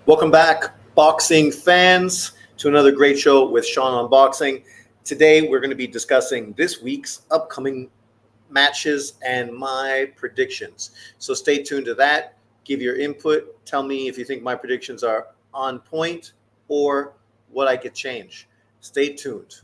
Welcome back, boxing fans, to another great show with Sean on Boxing. Today, we're going to be discussing this week's upcoming matches and my predictions. So stay tuned to that. Give your input. Tell me if you think my predictions are on point or what I could change. Stay tuned.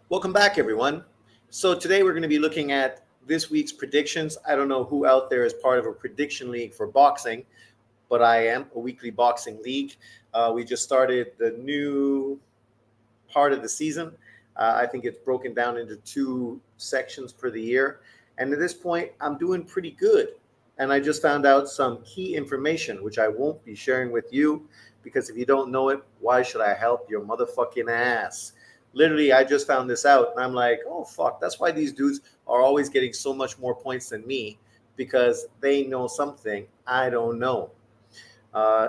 Welcome back, everyone. So today we're going to be looking at this week's predictions. I don't know who out there is part of a prediction league for boxing, but I am, a weekly boxing league. We just started the new part of the season. I think it's broken down into two sections per the year. And at this point, I'm doing pretty good. And I just found out some key information, which I won't be sharing with you, because if you don't know it, why should I help your motherfucking ass? Literally, I just found this out, and I'm like, oh, fuck, that's why these dudes are always getting so much more points than me, because they know something I don't know.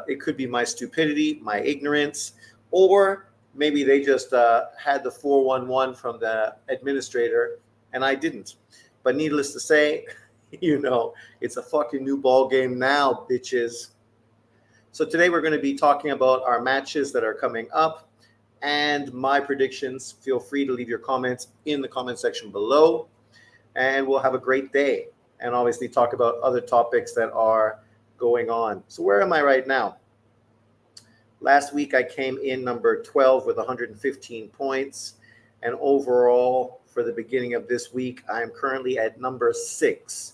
It could be my stupidity, my ignorance, or maybe they just had the 411 from the administrator, and I didn't. But needless to say, it's a fucking new ball game now, bitches. So today we're going to be talking about our matches that are coming up and my predictions. Feel free to leave your comments in the comment section below, and we'll have a great day and obviously talk about other topics that are going on. So where am I right now? Last week I came in number 12 with 115 points, and overall for the beginning of this week I'm currently at number 6,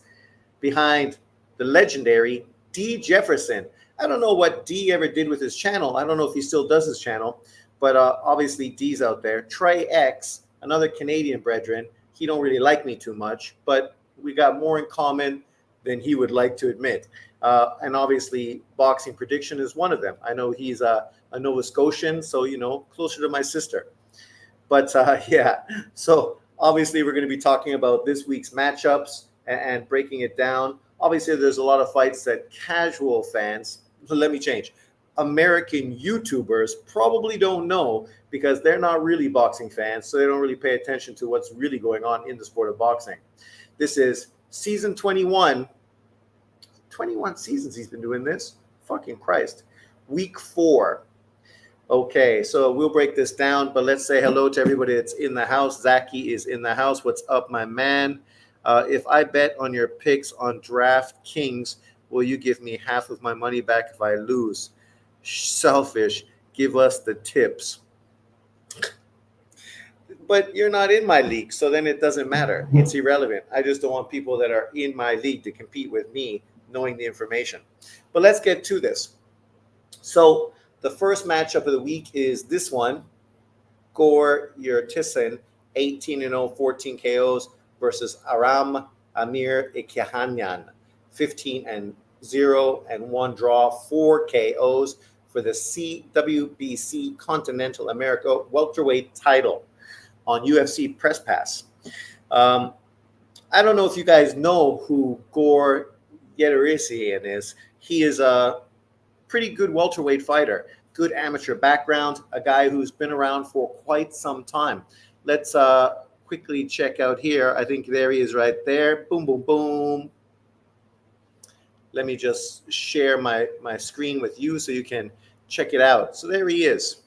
behind the legendary D Jefferson. I don't know what D ever did with his channel. I don't know if he still does his channel, but obviously D's out there. Trey X, another Canadian brethren, he don't really like me too much, but we got more in common than he would like to admit. And obviously Boxing Prediction is one of them. I know he's a Nova Scotian, so, closer to my sister. But yeah, so obviously we're going to be talking about this week's matchups and breaking it down. Obviously there's a lot of fights that casual fans, let me change, American YouTubers probably don't know, because they're not really boxing fans, so they don't really pay attention to what's really going on in the sport of boxing. This is season 21. 21 seasons he's been doing this. Fucking Christ. Week 4. Okay, so we'll break this down, but let's say hello to everybody that's in the house. Zaki is in the house. What's up, my man? If I bet on your picks on DraftKings, will you give me half of my money back if I lose? Selfish. Give us the tips. But you're not in my league, so then it doesn't matter. It's irrelevant. I just don't want people that are in my league to compete with me knowing the information. But let's get to this. So the first matchup of the week is this one. Gore Yurtsin, 18-0, 14 KOs versus Aram Amir Ikhanyan, 15-0 and 1 draw, 4 KOs for the CWBC Continental America welterweight title on UFC Press Pass. I don't know if you guys know who Gore Yurtsin is. He is a pretty good welterweight fighter, good amateur background, a guy who's been around for quite some time. Let's quickly check out here. I think there he is right there. Boom, boom, boom. Let me just share my screen with you so you can check it out. So there he is.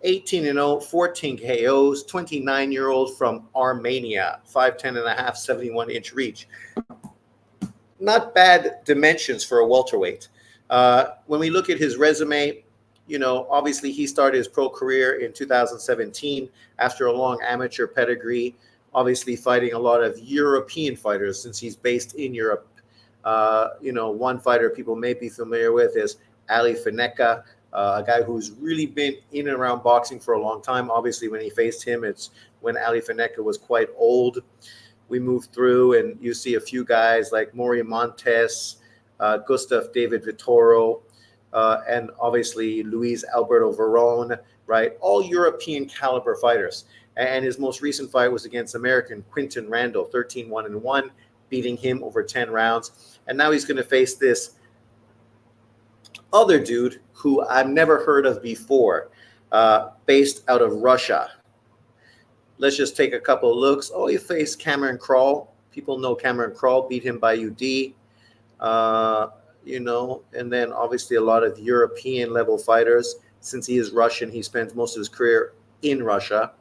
18-0, 14 KOs, 29-year-old from Armenia, 5'10 and a half, 71-inch reach. Not bad dimensions for a welterweight. When we look at his resume, obviously he started his pro career in 2017 after a long amateur pedigree, obviously fighting a lot of European fighters since he's based in Europe. One fighter people may be familiar with is Ali Fineka, a guy who's really been in and around boxing for a long time. Obviously, when he faced him, it's when Ali Fineka was quite old. We moved through, and you see a few guys like Mori Montes, Gustav David Vitoro, and obviously Luis Alberto Veron, right? All European caliber fighters. And his most recent fight was against American Quinton Randall, 13-1-1, beating him over 10 rounds. And now he's going to face this other dude who I've never heard of before. based out of Russia. Let's just take a couple of looks. Oh, he faced Cameron Krall. People know Cameron Krall, beat him by UD. And then obviously a lot of European level fighters. Since he is Russian, he spends most of his career in Russia.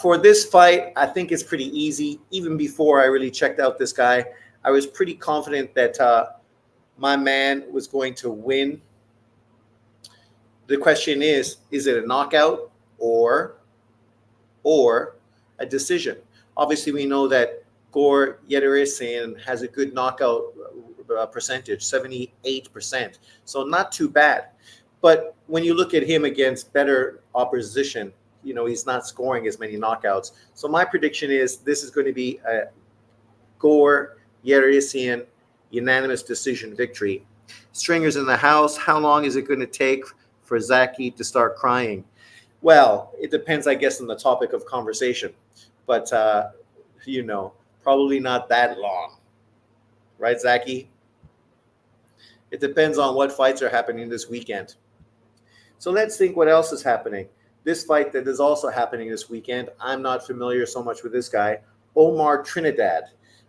For this fight, I think it's pretty easy. Even before I really checked out this guy, I was pretty confident that my man was going to win. The question is it a knockout or a decision? Obviously, we know that Gore Yediressian has a good knockout percentage, 78%. So not too bad. But when you look at him against better opposition, he's not scoring as many knockouts. So my prediction is this is going to be a Gore Yediressian unanimous decision victory. Stringers in the house. How long is it going to take for Zaki to start crying? Well, it depends, I guess, on the topic of conversation. But, probably not that long. Right, Zaki? It depends on what fights are happening this weekend. So let's think what else is happening. This fight that is also happening this weekend, I'm not familiar so much with this guy, Omar Trinidad.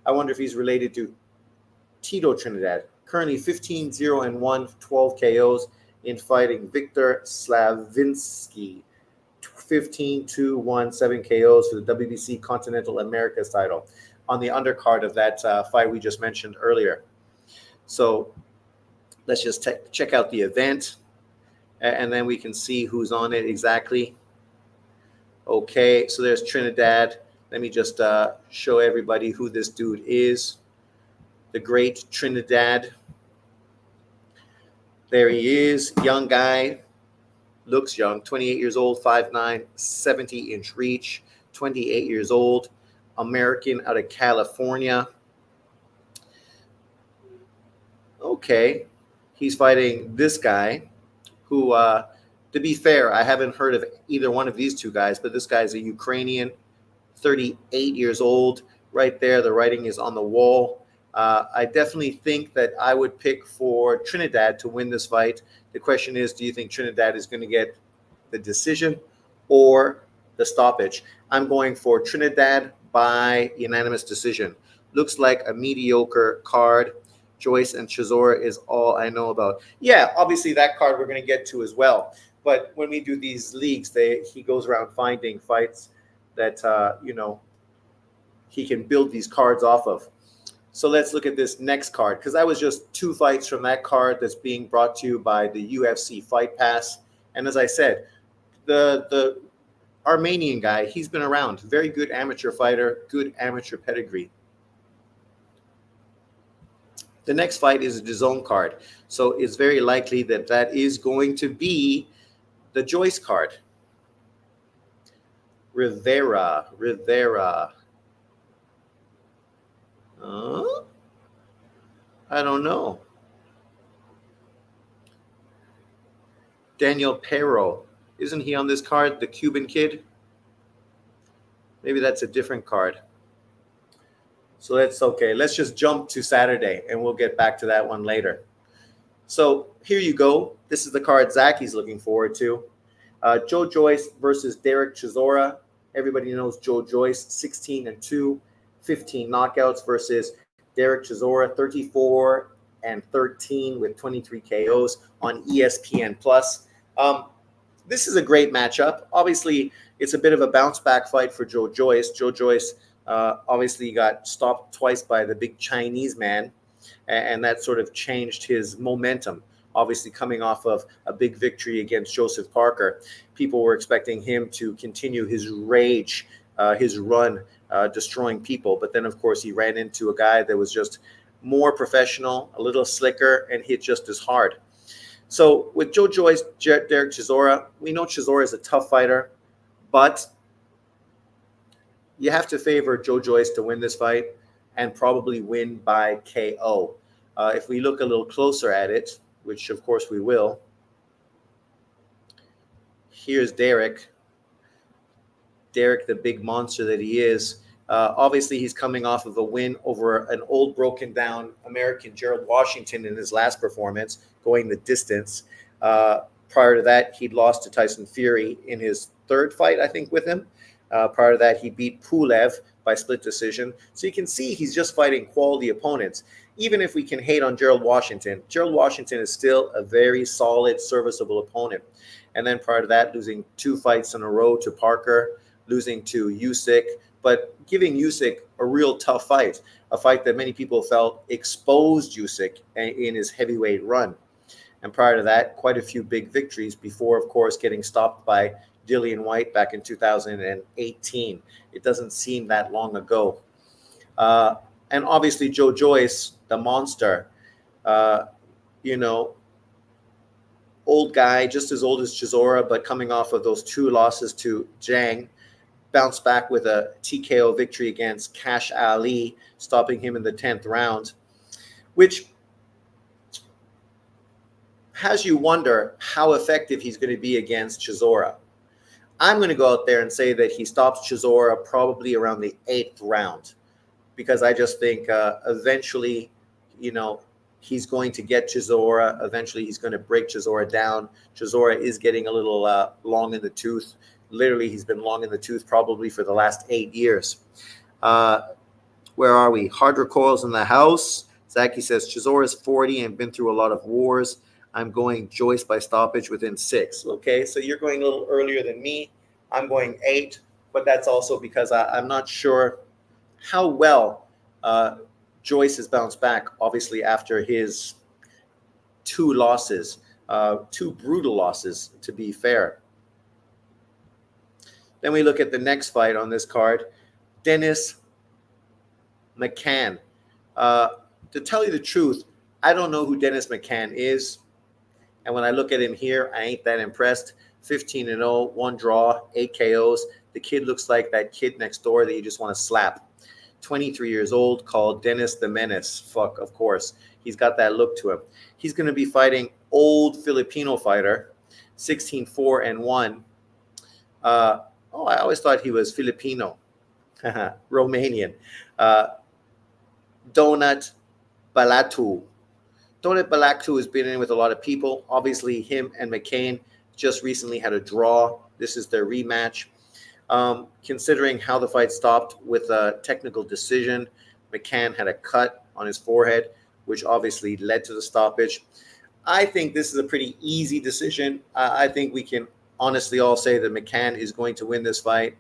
I wonder if he's related to Tito Trinidad. Currently 15-0-1, 12 KOs in fighting Victor Slavinsky. 15-2-1, 7 KOs for the WBC Continental Americas title on the undercard of that fight we just mentioned earlier. So let's just check out the event, and then we can see who's on it exactly. Okay, so there's Trinidad. Let me just show everybody who this dude is. The great Trinidad. There he is, young guy. Looks young, 28 years old, 5'9", 70-inch reach, 28 years old, American out of California. Okay, he's fighting this guy who, to be fair, I haven't heard of either one of these two guys, but this guy is a Ukrainian, 38 years old. Right there, the writing is on the wall. I definitely think that I would pick for Trinidad to win this fight. The question is, do you think Trinidad is going to get the decision or the stoppage? I'm going for Trinidad by unanimous decision. Looks like a mediocre card. Joyce and Chisora is all I know about. Yeah, obviously that card we're going to get to as well. But when we do these leagues, he goes around finding fights that, he can build these cards off of. So let's look at this next card, because that was just 2 fights from that card that's being brought to you by the UFC Fight Pass. And as I said, the Armenian guy, he's been around. Very good amateur fighter, good amateur pedigree. The next fight is a DAZN card. So it's very likely that that is going to be the Joyce card. Rivera. I don't know. Daniel Pero. Isn't he on this card, the Cuban kid? Maybe that's a different card. So that's okay. Let's just jump to Saturday, and we'll get back to that one later. So here you go. This is the card Zaki's looking forward to. Joe Joyce versus Derek Chisora. Everybody knows Joe Joyce, 16-2, 15 knockouts versus Derek Chisora, 34-13 with 23 KOs on ESPN+. This is a great matchup. Obviously, it's a bit of a bounce-back fight for Joe Joyce. Joe Joyce obviously got stopped twice by the big Chinese man, and that sort of changed his momentum. Obviously, coming off of a big victory against Joseph Parker, people were expecting him to continue his rage, his run, destroying people. But then, of course, he ran into a guy that was just more professional, a little slicker, and hit just as hard. So with Joe Joyce, Derek Chisora, we know Chisora is a tough fighter, but you have to favor Joe Joyce to win this fight and probably win by KO. If we look a little closer at it, which of course we will, here's Derek. Derek, the big monster that he is. Obviously, he's coming off of a win over an old, broken-down American, Gerald Washington, in his last performance, going the distance. Prior to that, he'd lost to Tyson Fury in his third fight, I think, with him. Prior to that, he beat Pulev by split decision. So you can see he's just fighting quality opponents. Even if we can hate on Gerald Washington is still a very solid, serviceable opponent. And then prior to that, losing 2 fights in a row to Parker, losing to Usyk, but giving Usyk a real tough fight, a fight that many people felt exposed Usyk in his heavyweight run. And prior to that, quite a few big victories before, of course, getting stopped by Dillian Whyte back in 2018. It doesn't seem that long ago. And obviously, Joe Joyce, the monster, old guy, just as old as Chisora, but coming off of those 2 losses to Zhang, bounced back with a TKO victory against Cash Ali, stopping him in the 10th round, which has you wonder how effective he's going to be against Chisora. I'm going to go out there and say that he stops Chisora probably around the 8th round, because I just think eventually, he's going to get Chisora. Eventually, he's going to break Chisora down. Chisora is getting a little long in the tooth. Literally, he's been long in the tooth probably for the last 8 years. Where are we? Hard recoils in the house. Zaki says, Chisora's 40 and been through a lot of wars. I'm going Joyce by stoppage within 6. Okay, so you're going a little earlier than me. I'm going 8, but that's also because I'm not sure how well Joyce has bounced back, obviously, after his 2 losses, 2 brutal losses, to be fair. Then we look at the next fight on this card, Dennis McCann. To tell you the truth, I don't know who Dennis McCann is. And when I look at him here, I ain't that impressed. 15-0, 1 draw, 8 KOs. The kid looks like that kid next door that you just want to slap. 23 years old, called Dennis the Menace. Fuck, of course. He's got that look to him. He's going to be fighting old Filipino fighter, 16-4-1. I always thought he was Filipino. Romanian. Donut Balatu. Donut Balatu has been in with a lot of people. Obviously, him and McCain just recently had a draw. This is their rematch. Considering how the fight stopped with a technical decision, McCann had a cut on his forehead, which obviously led to the stoppage. I think this is a pretty easy decision. I think we can honestly all say that McCann is going to win this fight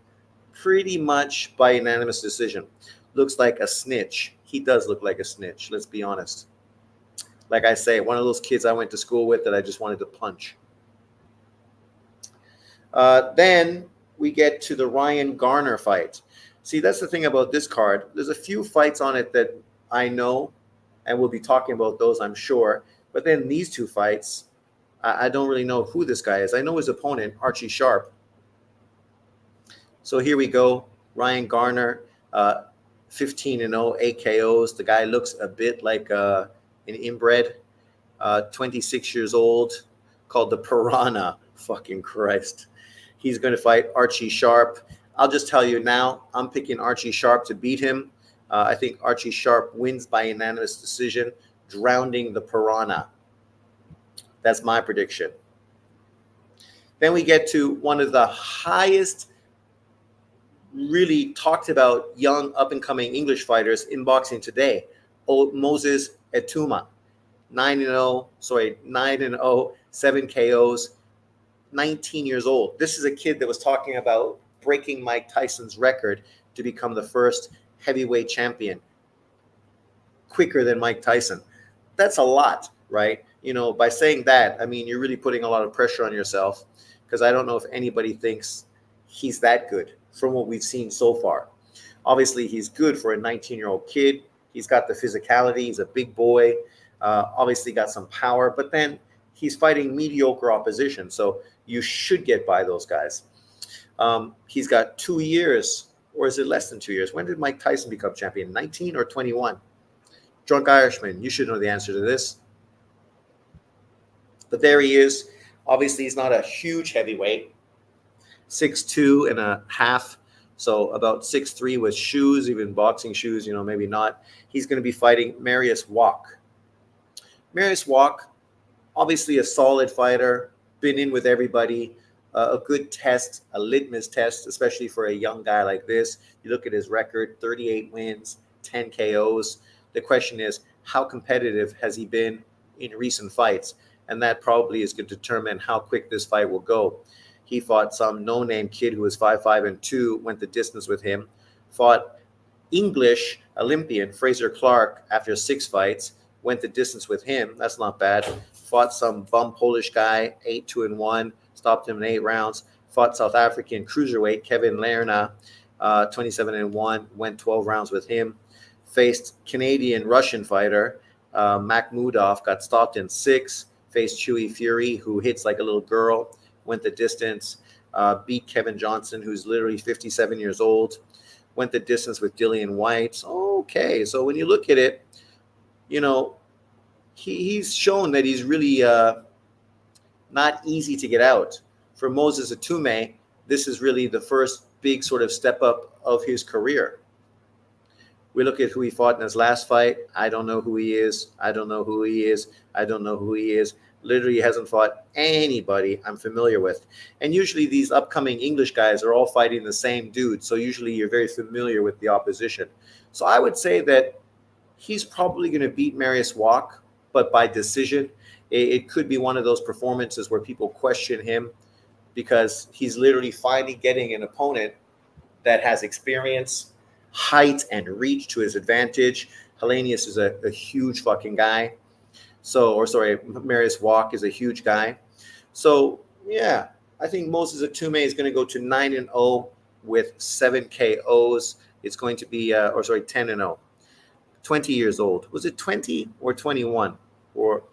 pretty much by unanimous decision. Looks like a snitch. He does look like a snitch, let's be honest. Like I say, one of those kids I went to school with that I just wanted to punch. Then we get to the Ryan Garner fight. See, that's the thing about this card. There's a few fights on it that I know, and we'll be talking about those, I'm sure. But then these 2 fights, I don't really know who this guy is. I know his opponent, Archie Sharp. So here we go. Ryan Garner, 15-0, 8 KOs. The guy looks a bit like an inbred, 26 years old, called the Piranha. Fucking Christ. He's going to fight Archie Sharp. I'll just tell you now, I'm picking Archie Sharp to beat him. I think Archie Sharp wins by unanimous decision, drowning the Piranha. That's my prediction. Then we get to one of the highest really talked about young up-and-coming English fighters in boxing today, Moses Etuma. 9-0, 7 KOs, 19 years old. This is a kid that was talking about breaking Mike Tyson's record to become the first heavyweight champion quicker than Mike Tyson. That's a lot, right? By saying that, I mean, you're really putting a lot of pressure on yourself, because I don't know if anybody thinks he's that good from what we've seen so far. Obviously, he's good for a 19-year-old kid. He's got the physicality. He's a big boy. Obviously got some power, but then he's fighting mediocre opposition. So you should get by those guys. He's got 2 years, or is it less than 2 years? When did Mike Tyson become champion? 19 or 21? Drunk Irishman, you should know the answer to this. But there he is. Obviously, he's not a huge heavyweight. 6'2.5", so about 6'3" with shoes, even boxing shoes, maybe not. He's going to be fighting Marius Wach. Marius Wach, obviously a solid fighter, been in with everybody. A good test, a litmus test, especially for a young guy like this. You look at his record: 38 wins, 10 KOs. The question is, how competitive has he been in recent fights? And that probably is going to determine how quick this fight will go. He fought some no-name kid who was 5'5" 2", went the distance with him. Fought English Olympian Fraser Clark after 6 fights, went the distance with him. That's not bad. Fought some bum Polish guy, 8-2-1, stopped him in 8 rounds. Fought South African cruiserweight Kevin Lerna, 27-1, went 12 rounds with him. Faced Canadian Russian fighter Makhmudov, got stopped in 6. Faced Chewy Fury, who hits like a little girl, went the distance. Beat Kevin Johnson, who's literally 57 years old. Went the distance with Dillian White. Okay, so when you look at it, you know, he's shown that he's really not easy to get out. For Moses Atume, this is really the first big sort of step up of his career. We look at who he fought in his last fight. I don't know who he is. I don't know who he is. I don't know who he is. Literally hasn't fought anybody I'm familiar with. And usually these upcoming English guys are all fighting the same dude. So usually you're very familiar with the opposition. So I would say that he's probably going to beat Marius Walk, but by decision. It could be one of those performances where people question him because he's literally finally getting an opponent that has experience, height, and reach to his advantage. Helenius is a huge fucking guy. Marius Walk is a huge guy. So, yeah, I think Moses Atume is going to go to 9-0 with 7 KOs. It's going to be, 10-0. 20 years old. Was it 20 or 21? Or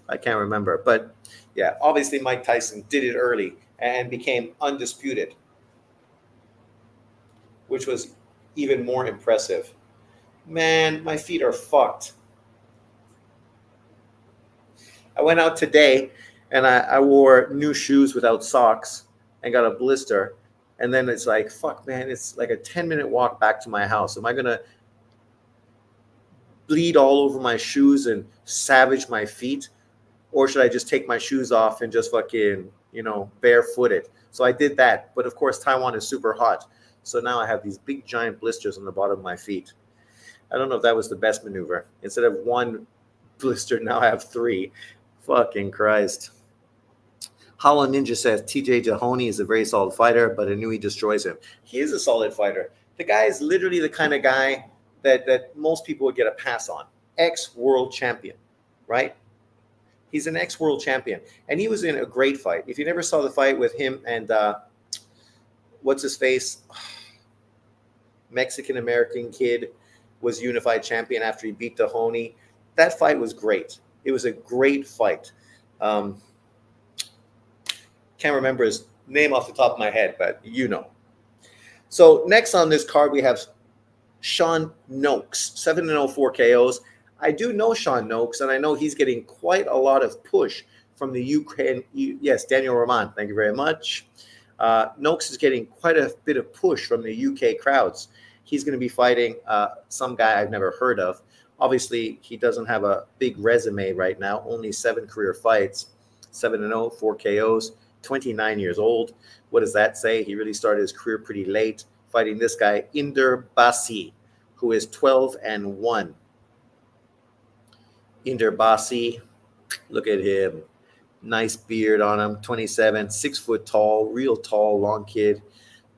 I can't remember. But, yeah, obviously Mike Tyson did it early and became undisputed, which was even more impressive. Man, my feet are fucked. I went out today and I wore new shoes without socks and got a blister. And then it's like, fuck, man, it's like a 10-minute walk back to my house. Am I going to bleed all over my shoes and savage my feet? Or should I just take my shoes off and just fucking, barefooted? So I did that. But of course, Taiwan is super hot. So now I have these big giant blisters on the bottom of my feet. I don't know if that was the best maneuver. Instead of 1 blister, now I have 3. Fucking Christ. Hollow Ninja says TJ Jahoni is a very solid fighter, but Inoue destroys him. He is a solid fighter. The guy is literally the kind of guy that most people would get a pass on. Ex-world champion, right? He's an ex-world champion. And he was in a great fight. If you never saw the fight with him and what's his face? Mexican-American kid was unified champion after he beat Dahoney. That fight was great. It was a great fight. Can't remember his name off the top of my head, but you know. So next on this card, we have Sean Noakes, 7-0, 4 KOs. I do know Sean Noakes, and I know he's getting quite a lot of push from the Ukraine. Yes, Daniel Roman, thank you very much. Noakes is getting quite a bit of push from the UK crowds. He's going to be fighting some guy I've never heard of. Obviously, he doesn't have a big resume right now, only 7 career fights, 7-0, 4 KOs, 29 years old. What does that say? He really started his career pretty late, fighting this guy, Inder Basi, who is 12-1. Inder Basi, look at him. Nice beard on him, 27, 6 foot tall, real tall, long kid.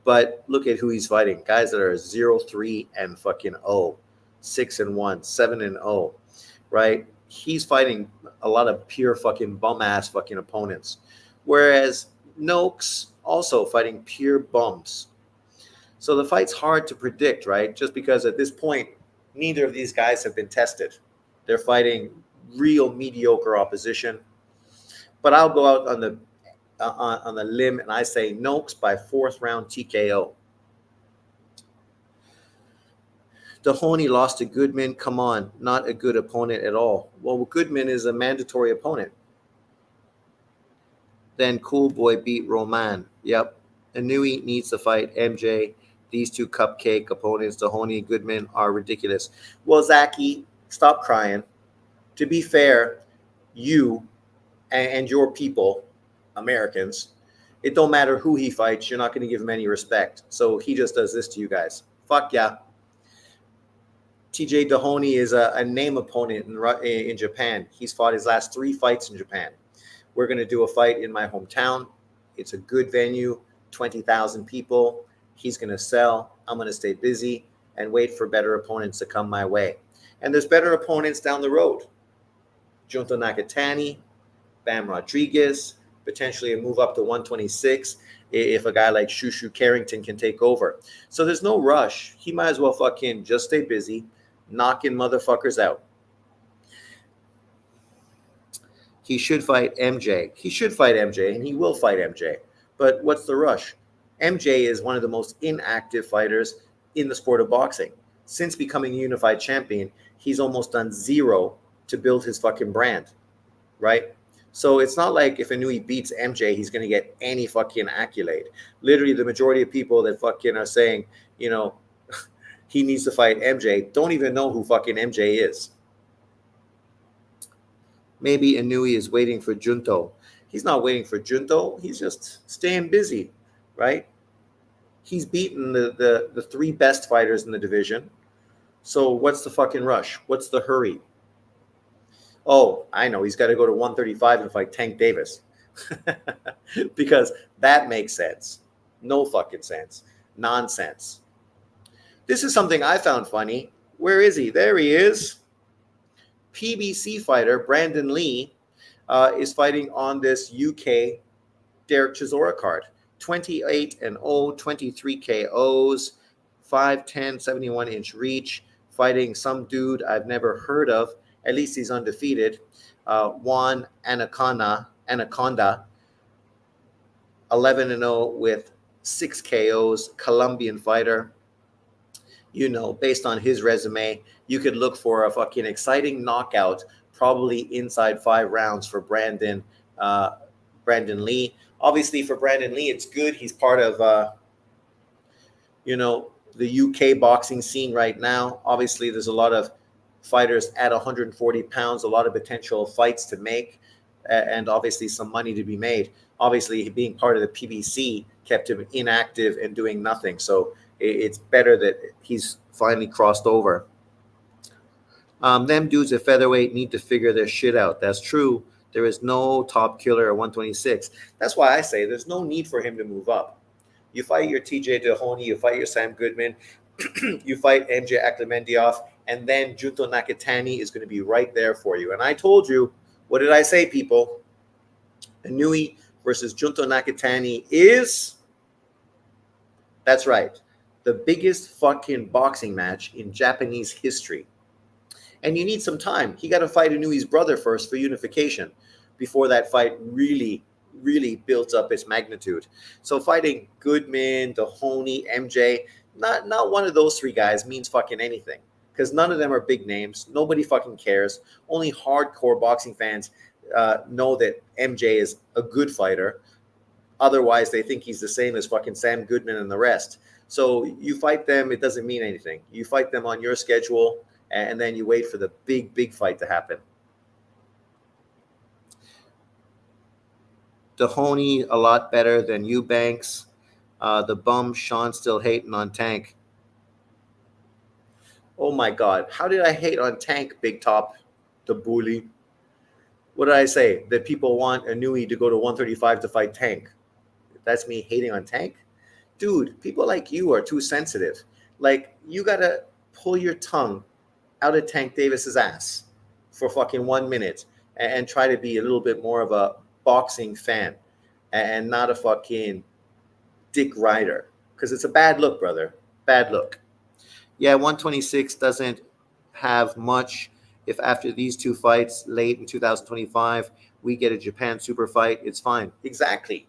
But look at who he's fighting. Guys that are 0-3 and fucking 0, 6-1, 7-0, right? He's fighting a lot of pure fucking bum ass fucking opponents. Whereas Noakes also fighting pure bums. So the fight's hard to predict, right? Just because at this point, neither of these guys have been tested. They're fighting real mediocre opposition. But I'll go out on the limb and I say Noakes by 4th round TKO. Dahoney lost to Goodman. Come on, not a good opponent at all. Well, Goodman is a mandatory opponent. Then Cool Boy beat Roman. Yep. Inoue needs to fight MJ. These 2 cupcake opponents, Dahoney and Goodman, are ridiculous. Well, Zaki, stop crying. To be fair, you and your people Americans. It don't matter who he fights. You're not going to give him any respect. So he just does this to you guys. Fuck yeah. TJ Dohoney is a name opponent in Japan. He's fought his last 3 fights in Japan. We're going to do a fight in my hometown. It's a good venue, 20,000 people. He's going to sell. I'm going to stay busy and wait for better opponents to come my way. And there's better opponents down the road. Junto Nakatani, Bam Rodriguez, potentially a move up to 126 if a guy like Shushu Carrington can take over. So there's no rush. He might as well fucking just stay busy, knocking motherfuckers out. He should fight MJ. He should fight MJ, and he will fight MJ. But what's the rush? MJ is one of the most inactive fighters in the sport of boxing. Since becoming unified champion, he's almost done zero to build his fucking brand, right? So it's not like if Inoue beats MJ, he's going to get any fucking accolade. Literally, the majority of people that fucking are saying, you know, he needs to fight MJ don't even know who fucking MJ is. Maybe Inoue is waiting for Junto. He's not waiting for Junto. He's just staying busy, right? He's beaten the 3 best fighters in the division. So what's the fucking rush? What's the hurry? Oh, I know. He's got to go to 135 and fight Tank Davis. Because that makes sense. No fucking sense. Nonsense. This is something I found funny. Where is he? There he is. PBC fighter Brandon Lee is fighting on this UK Derek Chisora card. 28-0, 23 KOs, 5'10", 71-inch reach, fighting some dude I've never heard of. At least he's undefeated. Juan Anaconda, 11-0 with 6 KOs, Colombian fighter. You know, based on his resume, you could look for a fucking exciting knockout, probably inside 5 rounds for Brandon Lee. Obviously, for Brandon Lee, it's good. He's part of, you know, the UK boxing scene right now. Obviously, there's a lot of fighters at 140 pounds, a lot of potential fights to make, and obviously some money to be made. Obviously, being part of the PBC kept him inactive and doing nothing. So it's better that he's finally crossed over. Them dudes at featherweight need to figure their shit out. That's true. There is no top killer at 126. That's why I say there's no need for him to move up. You fight your TJ Dohoney, you fight your Sam Goodman, you fight MJ Akhmadiev, and then Junto Nakatani is going to be right there for you. And I told you, what did I say, people? Inoue versus Junto Nakatani is, that's right, the biggest fucking boxing match in Japanese history. And you need some time. He got to fight Inoue's brother first for unification before that fight really builds up its magnitude. So fighting Goodman, Dohoney, MJ, not one of those 3 guys means fucking anything, because none of them are big names. Nobody fucking cares. Only hardcore boxing fans know that MJ is a good fighter. Otherwise, they think he's the same as fucking Sam Goodman and the rest. So you fight them, it doesn't mean anything. You fight them on your schedule, and then you wait for the big fight to happen. Dohoney a lot better than Eubanks. The bum Sean still hating on Tank. Oh my God. How did I hate on Tank, Big Top, the bully? What did I say? That people want Inoue to go to 135 to fight Tank. That's me hating on Tank? Dude, people like you are too sensitive. Like, you got to pull your tongue out of Tank Davis's ass for fucking 1 minute and try to be a little bit more of a boxing fan and not a fucking dick rider, because it's a bad look, brother. Bad look. Yeah, 126 doesn't have much. If after these 2 fights late in 2025 we get a Japan super fight, it's fine. Exactly.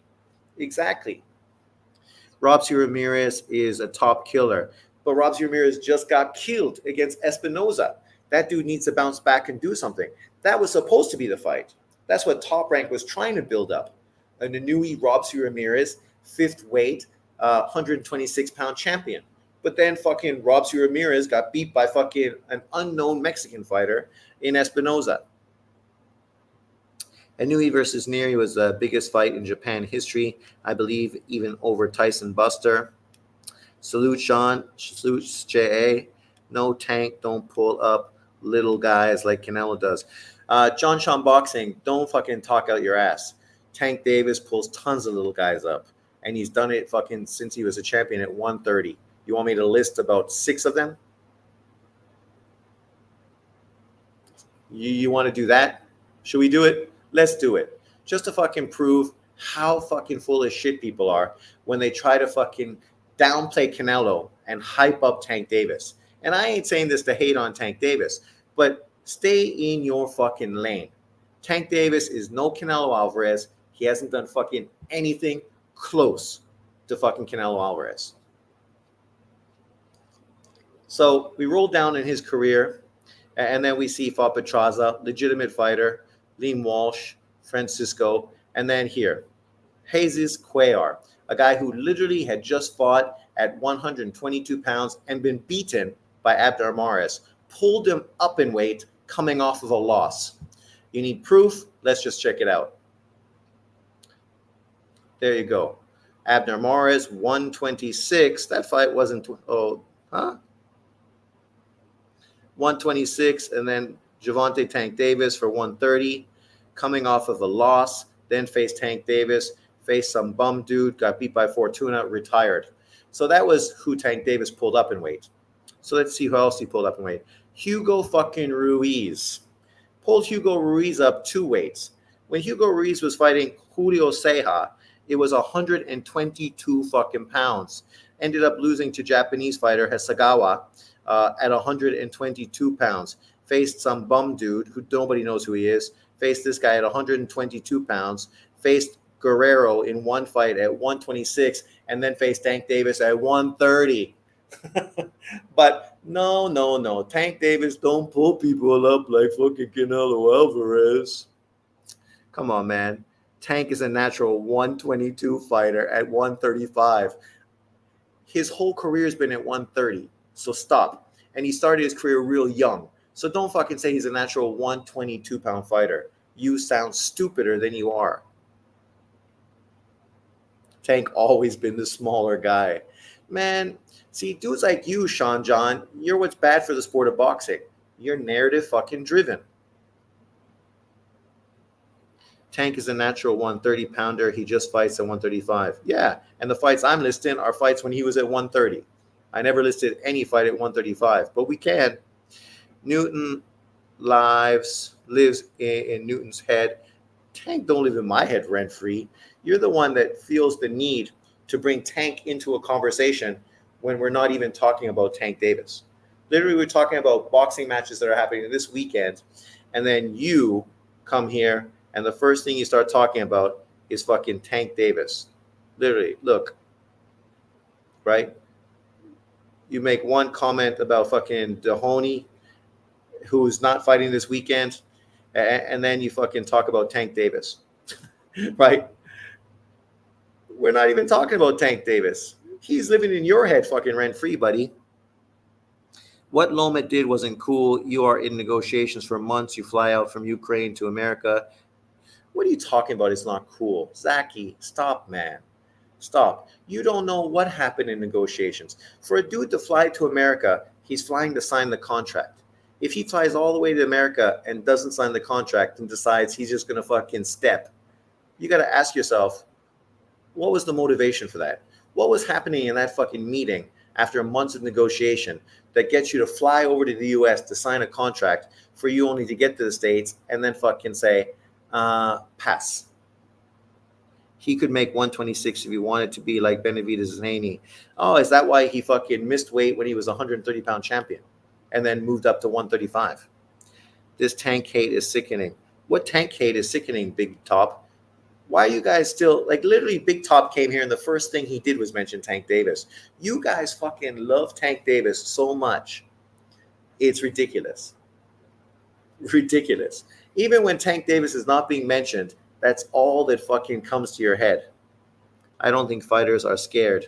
Robsy Ramirez is a top killer, but Robsy Ramirez just got killed against Espinoza. That dude needs to bounce back and do something. That was supposed to be the fight. That's what Top Rank was trying to build up. An Inoue Robsy Ramirez, 5th weight, 126-pound champion. But then fucking Robsy Ramirez got beat by fucking an unknown Mexican fighter in Espinoza. Inoue versus Neri was the biggest fight in Japan history, I believe, even over Tyson Buster. Salute Sean, salute JA. No Tank, don't pull up little guys like Canelo does. John Sean Boxing, don't fucking talk out your ass. Tank Davis pulls tons of little guys up, and he's done it fucking since he was a champion at 130. You want me to list about 6 of them? You want to do that? Should we do it? Let's do it. Just to fucking prove how fucking full of shit people are when they try to fucking downplay Canelo and hype up Tank Davis. And I ain't saying this to hate on Tank Davis, but stay in your fucking lane. Tank Davis is no Canelo Alvarez. He hasn't done fucking anything close to fucking Canelo Alvarez. So we roll down in his career, and then we see fought Petraza, legitimate fighter, Liam Walsh, Francisco, and then here, Jesus Cuellar, a guy who literally had just fought at 122 pounds and been beaten by Abner Mares, pulled him up in weight coming off of a loss. You need proof? Let's just check it out. There you go. Abner Mares, 126. That fight wasn't, 126, and then Gervonta Tank Davis for 130, coming off of a loss, then faced Tank Davis, faced some bum dude, got beat by Fortuna, retired. So that was who Tank Davis pulled up in weight. So let's see who else he pulled up in weight. Hugo fucking Ruiz. Pulled Hugo Ruiz up 2 weights. When Hugo Ruiz was fighting Julio Ceja, it was 122 fucking pounds. Ended up losing to Japanese fighter Hasegawa at 122 pounds. Faced some bum dude who nobody knows who he is. Faced this guy at 122 pounds. Faced Guerrero in one fight at 126, and then faced Tank Davis at 130. But no. Tank Davis don't pull people up like fucking Canelo Alvarez. Come on, man. Tank is a natural 122 fighter at 135. His whole career has been at 130. So stop. And he started his career real young. So don't fucking say he's a natural 122-pound fighter. You sound stupider than you are. Tank always been the smaller guy. Man, see, dudes like you, Sean John, you're what's bad for the sport of boxing. You're narrative fucking driven. Tank is a natural 130-pounder. He just fights at 135. Yeah, and the fights I'm listing are fights when he was at 130. I never listed any fight at 135, but we can. Newton lives in Newton's head. Tank don't live in my head rent-free. You're the one that feels the need to bring Tank into a conversation when we're not even talking about Tank Davis. Literally, we're talking about boxing matches that are happening this weekend, and then you come here, and the first thing you start talking about is fucking Tank Davis. Literally, look, right? You make one comment about fucking Dahoney, who's not fighting this weekend, and then you fucking talk about Tank Davis, right? We're not even talking about Tank Davis. He's living in your head fucking rent-free, buddy. What Loma did wasn't cool. You are in negotiations for months. You fly out from Ukraine to America. What are you talking about? It's not cool. Zaki, stop, man. Stop. You don't know what happened in negotiations. For a dude to fly to America, he's flying to sign the contract. If he flies all the way to America and doesn't sign the contract and decides he's just going to fucking step, you got to ask yourself, what was the motivation for that? What was happening in that fucking meeting after months of negotiation that gets you to fly over to the US to sign a contract for you only to get to the States and then fucking say, pass? He could make 126 if he wanted to be like Benavidez and Haney. Oh, is that why he fucking missed weight when he was a 130-pound champion and then moved up to 135? This Tank hate is sickening. What Tank hate is sickening, Big Top? Why are you guys still, like, literally Big Top came here and the first thing he did was mention Tank Davis. You guys fucking love Tank Davis so much. It's ridiculous. Ridiculous. Even when Tank Davis is not being mentioned, that's all that fucking comes to your head. I don't think fighters are scared.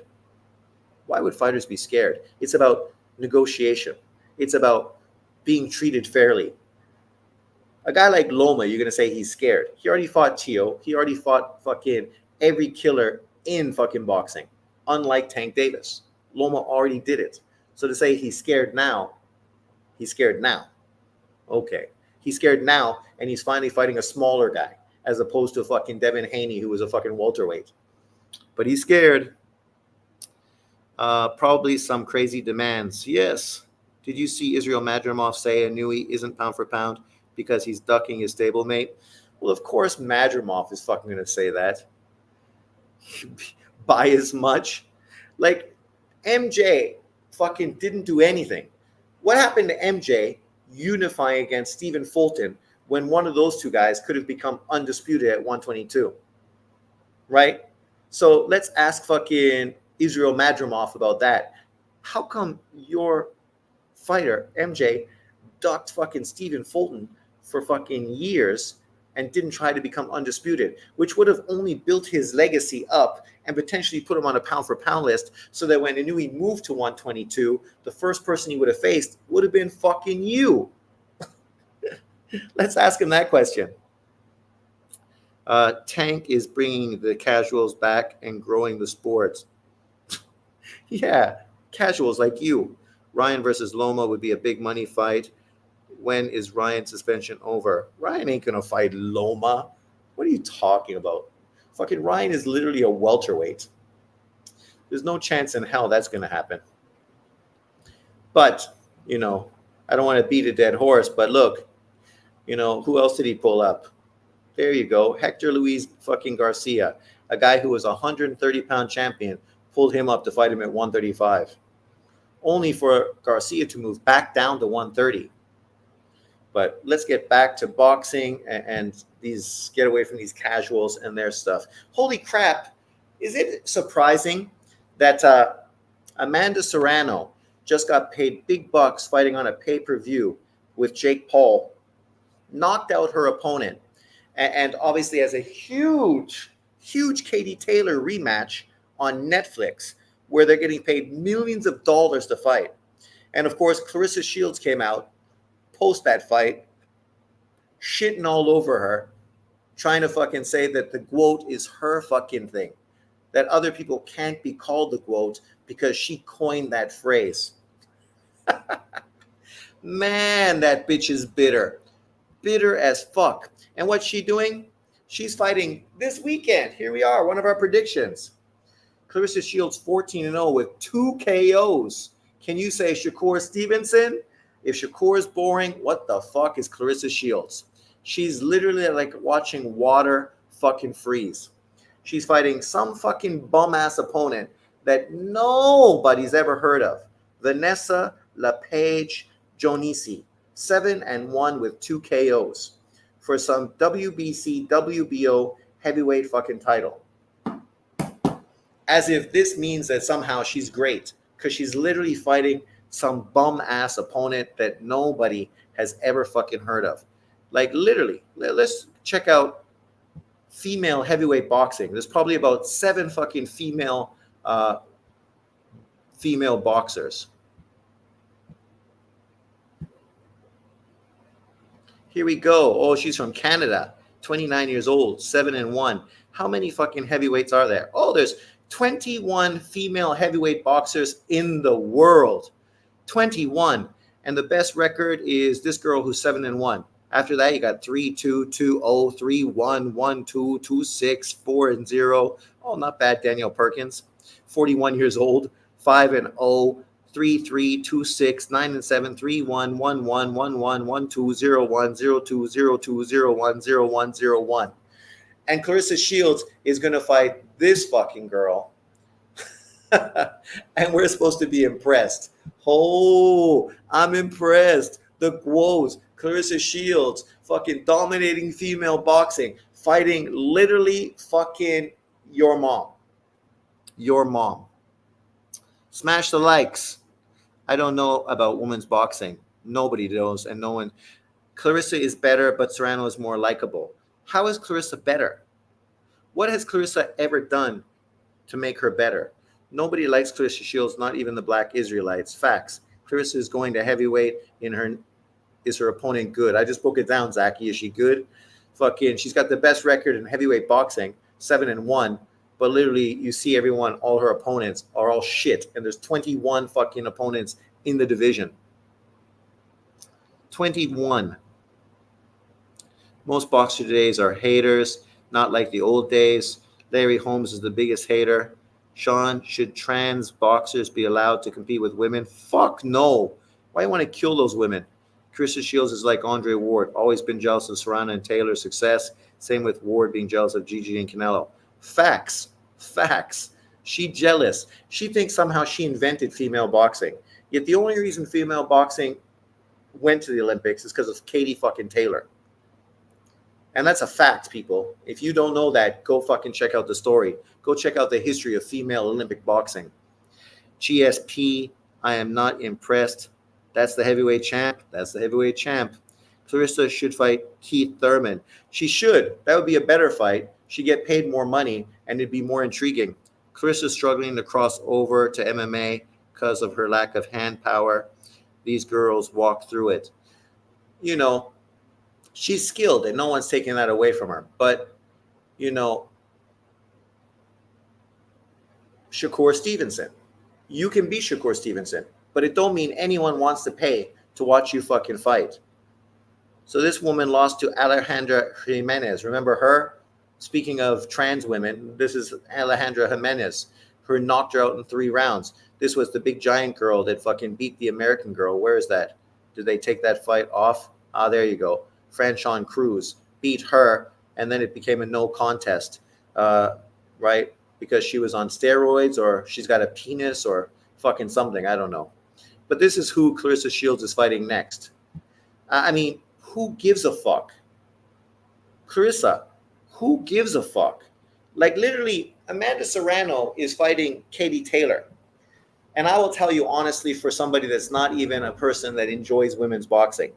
Why would fighters be scared? It's about negotiation. It's about being treated fairly. A guy like Loma, you're going to say he's scared. He already fought Tio. He already fought fucking every killer in fucking boxing, unlike Tank Davis. Loma already did it. So to say he's scared now, he's scared now. Okay. He's scared now, and he's finally fighting a smaller guy, as opposed to fucking Devin Haney, who was a fucking welterweight. But he's scared. Probably some crazy demands. Yes. Did you see Israel Madrimov say Inui isn't pound for pound because he's ducking his stablemate? Well, of course Madrimov is fucking going to say that. By as much. Like, MJ fucking didn't do anything. What happened to MJ unifying against Stephen Fulton when one of those two guys could have become undisputed at 122? Right? So let's ask fucking Israel Madrimov about that. How come your fighter, MJ, ducked fucking Stephen Fulton for fucking years and didn't try to become undisputed, which would have only built his legacy up and potentially put him on a pound for pound list, so that when Inui moved to 122, the first person he would have faced would have been fucking you. Let's ask him that question. Tank is bringing the casuals back and growing the sports. Yeah, casuals like you. Ryan versus Loma would be a big money fight. When is Ryan's suspension over? Ryan ain't gonna fight Loma. What are you talking about? Fucking Ryan is literally a welterweight. There's no chance in hell that's gonna happen. But, you know, I don't want to beat a dead horse, but look, you know, who else did he pull up? There you go. Hector Luis fucking Garcia, a guy who was a 130-pound champion, pulled him up to fight him at 135. Only for Garcia to move back down to 130. But let's get back to boxing and these, get away from these casuals and their stuff. Holy crap. Is it surprising that Amanda Serrano just got paid big bucks fighting on a pay-per-view with Jake Paul, knocked out her opponent, and obviously has a huge Katie Taylor rematch on Netflix, where they're getting paid millions of dollars to fight. And of course, Clarissa Shields came out post that fight, shitting all over her, trying to fucking say that the GWOAT is her fucking thing, that other people can't be called the GWOAT because she coined that phrase. Man, that bitch is bitter. Bitter as fuck. And what's she doing? She's fighting this weekend. Here we are, one of our predictions. Clarissa Shields 14-0 with 2 KOs. Can you say Shakur Stevenson? If Shakur is boring, what the fuck is Clarissa Shields? She's literally like watching water fucking freeze. She's fighting some fucking bum-ass opponent that nobody's ever heard of. Vanessa LePage Jonisi, 7-1 with 2 KOs for some WBC, WBO heavyweight fucking title. As if this means that somehow she's great, because she's literally fighting some bum-ass opponent that nobody has ever fucking heard of. Like, literally, let's check out female heavyweight boxing. There's probably about 7 fucking female boxers. Here we go. Oh, she's from Canada, 29 years old, 7-1. How many fucking heavyweights are there? Oh, there's 21 female heavyweight boxers in the world. 21. And the best record is this girl who's 7-1. After that, you got 3-2, 2-0, 3-1, 1-2, 2-6, 4-0. Oh, not bad, Danielle Perkins. 41 years old, 5-0, 3-3, 2-6, 9-7, 3-1, 1-1, 1-1, 1-2, 0-1, 0-2, 0-2, 0-1, 0-1, 0-1. And Clarissa Shields is going to fight this fucking girl. And we're supposed to be impressed. Oh, I'm impressed. The GWOAT, Clarissa Shields, fucking dominating female boxing, fighting literally fucking your mom. Your mom. Smash the likes. I don't know about women's boxing. Nobody knows, and no one. Clarissa is better, but Serrano is more likable. How is Clarissa better? What has Clarissa ever done to make her better? Nobody likes Clarissa Shields, not even the Black Israelites. Facts. Clarissa is going to heavyweight in her is her opponent good? I just broke it down, Zachy. Is she good? Fucking, she's got the best record in heavyweight boxing, 7-1. But literally, you see everyone, all her opponents are all shit, and there's 21 fucking opponents in the division. 21. Most boxers today are haters, not like the old days. Larry Holmes is the biggest hater. Sean, should trans boxers be allowed to compete with women? Fuck no. Why do you want to kill those women? Clarissa Shields is like Andre Ward, always been jealous of Serrano and Taylor's success. Same with Ward being jealous of Gigi and Canelo. Facts. Facts. She jealous. She thinks somehow she invented female boxing. Yet the only reason female boxing went to the Olympics is because of Katie fucking Taylor. And that's a fact, people. If you don't know that, go fucking check out the story. Go check out the history of female Olympic boxing. GSP, I am not impressed. That's the heavyweight champ. That's the heavyweight champ. Clarissa should fight Keith Thurman. She should. That would be a better fight. She'd get paid more money, and it'd be more intriguing. Clarissa's struggling to cross over to MMA because of her lack of hand power. These girls walk through it. You know, she's skilled, and no one's taking that away from her. But, you know, Shakur Stevenson. You can be Shakur Stevenson, but it don't mean anyone wants to pay to watch you fucking fight. So this woman lost to Alejandra Jimenez. Remember her? Speaking of trans women, this is Alejandra Jimenez. Her knocked her out in 3 rounds. This was the big giant girl that fucking beat the American girl. Where is that? Did they take that fight off? Ah, there you go. Franchon Cruz beat her, and then it became a no contest, right? Because she was on steroids, or she's got a penis, or fucking something. I don't know. But this is who Clarissa Shields is fighting next. I mean, who gives a fuck? Clarissa, who gives a fuck? Like, literally, Amanda Serrano is fighting Katie Taylor. And I will tell you honestly, for somebody that's not even a person that enjoys women's boxing,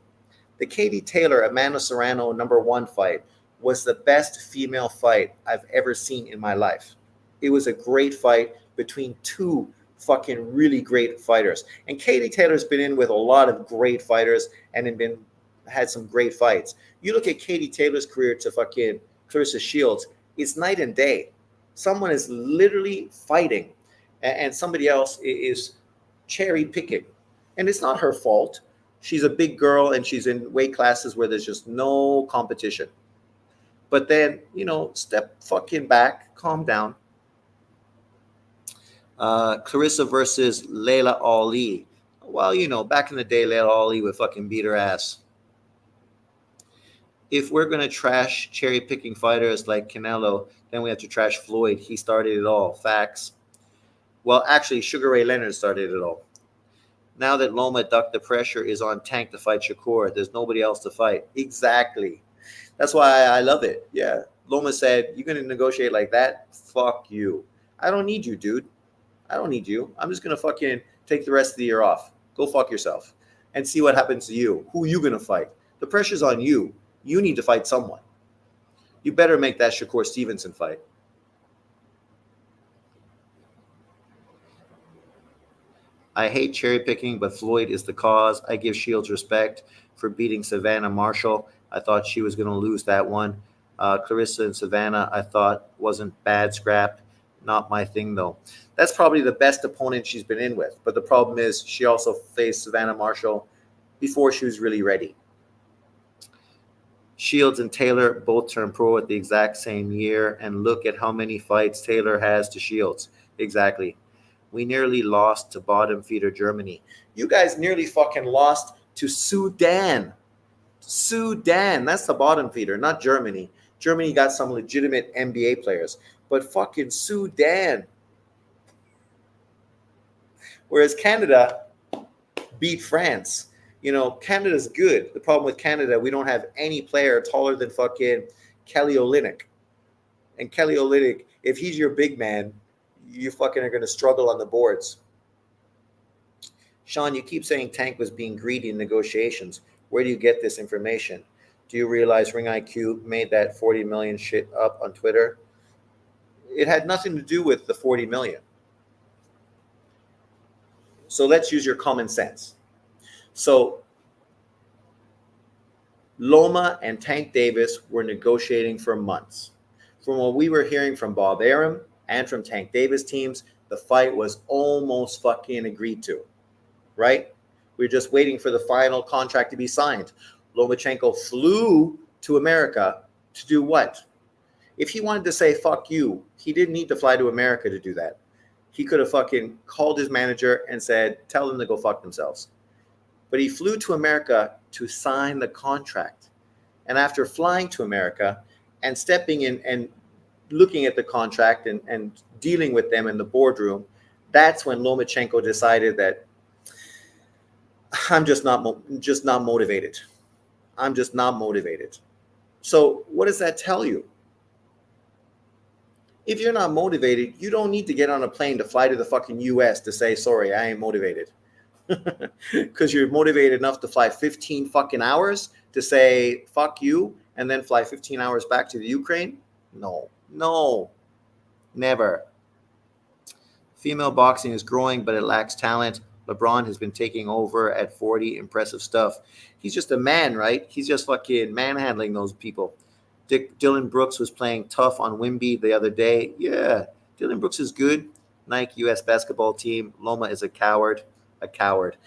the Katie Taylor, Amanda Serrano #1 fight was the best female fight I've ever seen in my life. It was a great fight between 2 fucking really great fighters. And Katie Taylor's been in with a lot of great fighters and had some great fights. You look at Katie Taylor's career to fucking Clarissa Shields, it's night and day. Someone is literally fighting, and somebody else is cherry picking. And it's not her fault. She's a big girl, and she's in weight classes where there's just no competition. But then, you know, step fucking back, calm down. Clarissa versus Layla Ali. Well, you know, back in the day, Layla Ali would fucking beat her ass. If we're going to trash cherry-picking fighters like Canelo, then we have to trash Floyd. He started it all. Facts. Well, actually, Sugar Ray Leonard started it all. Now that Loma ducked the pressure, is on Tank to fight Shakur. There's nobody else to fight. Exactly. That's why I love it. Yeah. Loma said, you're going to negotiate like that? Fuck you. I don't need you, dude. I don't need you. I'm just going to fucking take the rest of the year off. Go fuck yourself and see what happens to you. Who are you going to fight? The pressure's on you. You need to fight someone. You better make that Shakur Stevenson fight. I hate cherry picking, but Floyd is the cause. I give Shields respect for beating Savannah Marshall. I thought she was going to lose that one. Clarissa and Savannah, I thought wasn't bad scrap. Not my thing, though. That's probably the best opponent she's been in with. But the problem is she also faced Savannah Marshall before she was really ready. Shields and Taylor both turned pro at the exact same year, and look at how many fights Taylor has to Shields. Exactly. We nearly lost to bottom feeder Germany. You guys nearly fucking lost to Sudan. Sudan, that's the bottom feeder, not Germany. Germany got some legitimate NBA players, but fucking Sudan. Whereas Canada beat France. You know, Canada's good. The problem with Canada, we don't have any player taller than fucking Kelly Olynyk. And Kelly Olynyk, if he's your big man, you fucking are going to struggle on the boards. Sean, you keep saying Tank was being greedy in negotiations. Where do you get this information? Do you realize Ring IQ made that 40 million shit up on Twitter? It had nothing to do with the 40 million. So let's use your common sense. So Loma and Tank Davis were negotiating for months. From what we were hearing from Bob Arum and from Tank Davis teams, the fight was almost fucking agreed to, right? We were just waiting for the final contract to be signed. Lomachenko flew to America to do what? If he wanted to say fuck you, he didn't need to fly to America to do that. He could have fucking called his manager and said, tell them to go fuck themselves. But he flew to America to sign the contract. And after flying to America and stepping in and looking at the contract and dealing with them in the boardroom, that's when Lomachenko decided that I'm just not motivated. I'm just not motivated. So what does that tell you? If you're not motivated, you don't need to get on a plane to fly to the fucking US to say, sorry, I ain't motivated. Because you're motivated enough to fly 15 fucking hours to say, fuck you, and then fly 15 hours back to the Ukraine? No, never. Female boxing is growing, but it lacks talent. LeBron has been taking over at 40. Impressive stuff. He's just a man, right? He's just fucking manhandling those people. Dylan Brooks was playing tough on Wimby the other day. Yeah, Dylan Brooks is good. Nike U.S. basketball team. Loma is a coward. A coward.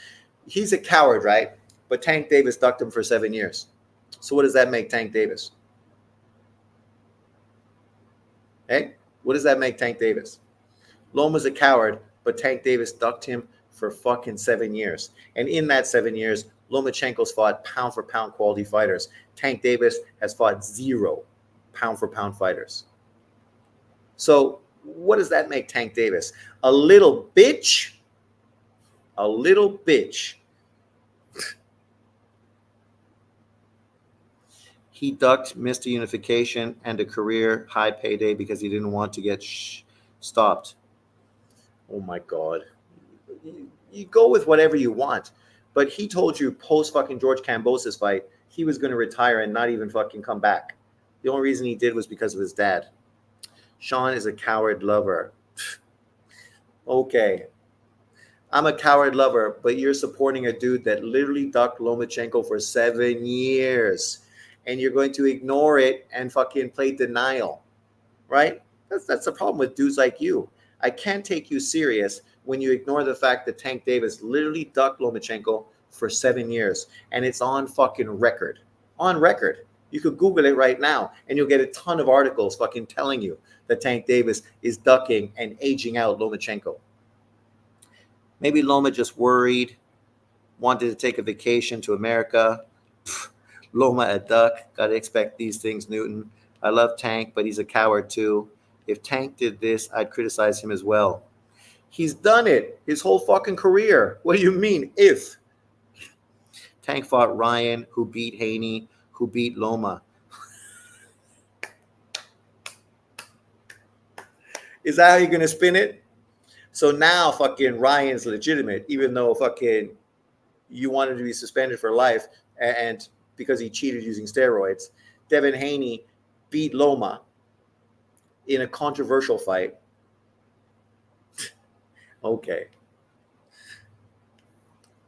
He's a coward, right? But Tank Davis ducked him for 7 years. So what does that make Tank Davis? Hey, what does that make Tank Davis? Loma's a coward, but Tank Davis ducked him for fucking 7 years. And in that 7 years, Lomachenko's fought pound for pound quality fighters. Tank Davis has fought 0 pound for pound fighters. So what does that make Tank Davis? A little bitch? A little bitch. He ducked Mr. Unification and a career high payday because he didn't want to get stopped. Oh my God. You go with whatever you want. But he told you post fucking George Kambosos fight, he was going to retire and not even fucking come back. The only reason he did was because of his dad. Sean is a coward lover. Okay. I'm a coward lover, but you're supporting a dude that literally ducked Lomachenko for 7 years. And you're going to ignore it and fucking play denial. Right? That's the problem with dudes like you. I can't take you serious when you ignore the fact that Tank Davis literally ducked Lomachenko for 7 years. And it's on fucking record. On record. You could Google it right now and you'll get a ton of articles fucking telling you that Tank Davis is ducking and aging out Lomachenko. Maybe Loma just worried, wanted to take a vacation to America. Loma a duck. Gotta expect these things, Newton. I love Tank, but he's a coward too. If Tank did this, I'd criticize him as well. He's done it his whole fucking career. What do you mean, if? Tank fought Ryan, who beat Haney, who beat Loma. Is that how you're going to spin it? So now fucking Ryan's legitimate, even though fucking you wanted to be suspended for life and because he cheated using steroids. Devin Haney beat Loma in a controversial fight. Okay.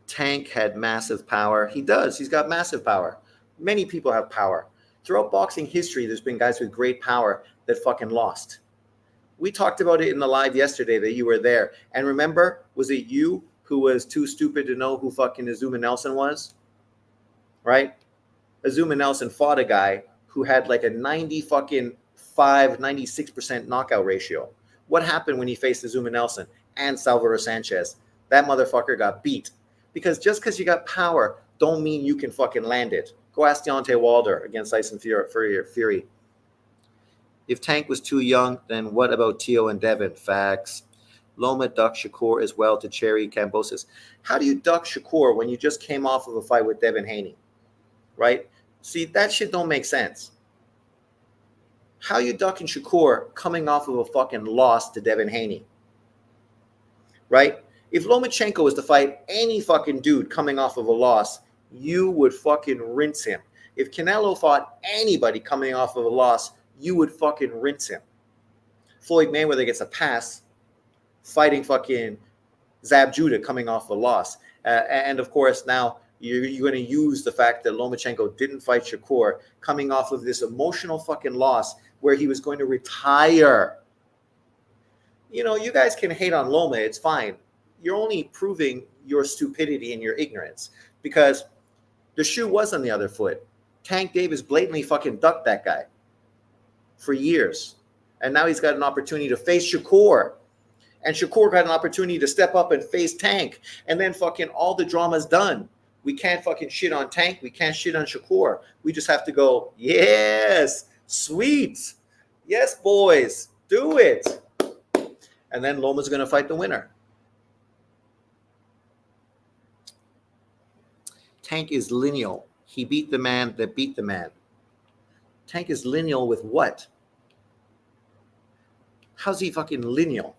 Tank had massive power. He does. He's got massive power. Many people have power. Throughout boxing history, there's been guys with great power that fucking lost. We talked about it in the live yesterday that you were there. And remember, was it you who was too stupid to know who fucking Azuma Nelson was? Right? Azuma Nelson fought a guy who had like a 96% knockout ratio. What happened when he faced Azuma Nelson and Salvador Sanchez? That motherfucker got beat. Because just because you got power don't mean you can fucking land it. Go ask Deontay Wilder against Tyson Fury. If Tank was too young, then what about Teo and Devin? Facts. Loma ducked Shakur as well to Cherry Kambosos. How do you duck Shakur when you just came off of a fight with Devin Haney? Right? See, that shit don't make sense. How you ducking Shakur coming off of a fucking loss to Devin Haney? Right? If Lomachenko was to fight any fucking dude coming off of a loss, you would fucking rinse him. If Canelo fought anybody coming off of a loss, you would fucking rinse him. Floyd Mayweather gets a pass fighting fucking Zab Judah coming off a loss. And of course, now You're going to use the fact that Lomachenko didn't fight Shakur coming off of this emotional fucking loss where he was going to retire. You know, you guys can hate on Loma. It's fine. You're only proving your stupidity and your ignorance because the shoe was on the other foot. Tank Davis blatantly fucking ducked that guy for years. And now he's got an opportunity to face Shakur. And Shakur got an opportunity to step up and face Tank. And then fucking all the drama's done. We can't fucking shit on Tank. We can't shit on Shakur. We just have to go, yes, sweet. Yes, boys, do it. And then Loma's going to fight the winner. Tank is lineal. He beat the man that beat the man. Tank is lineal with what? How's he fucking lineal?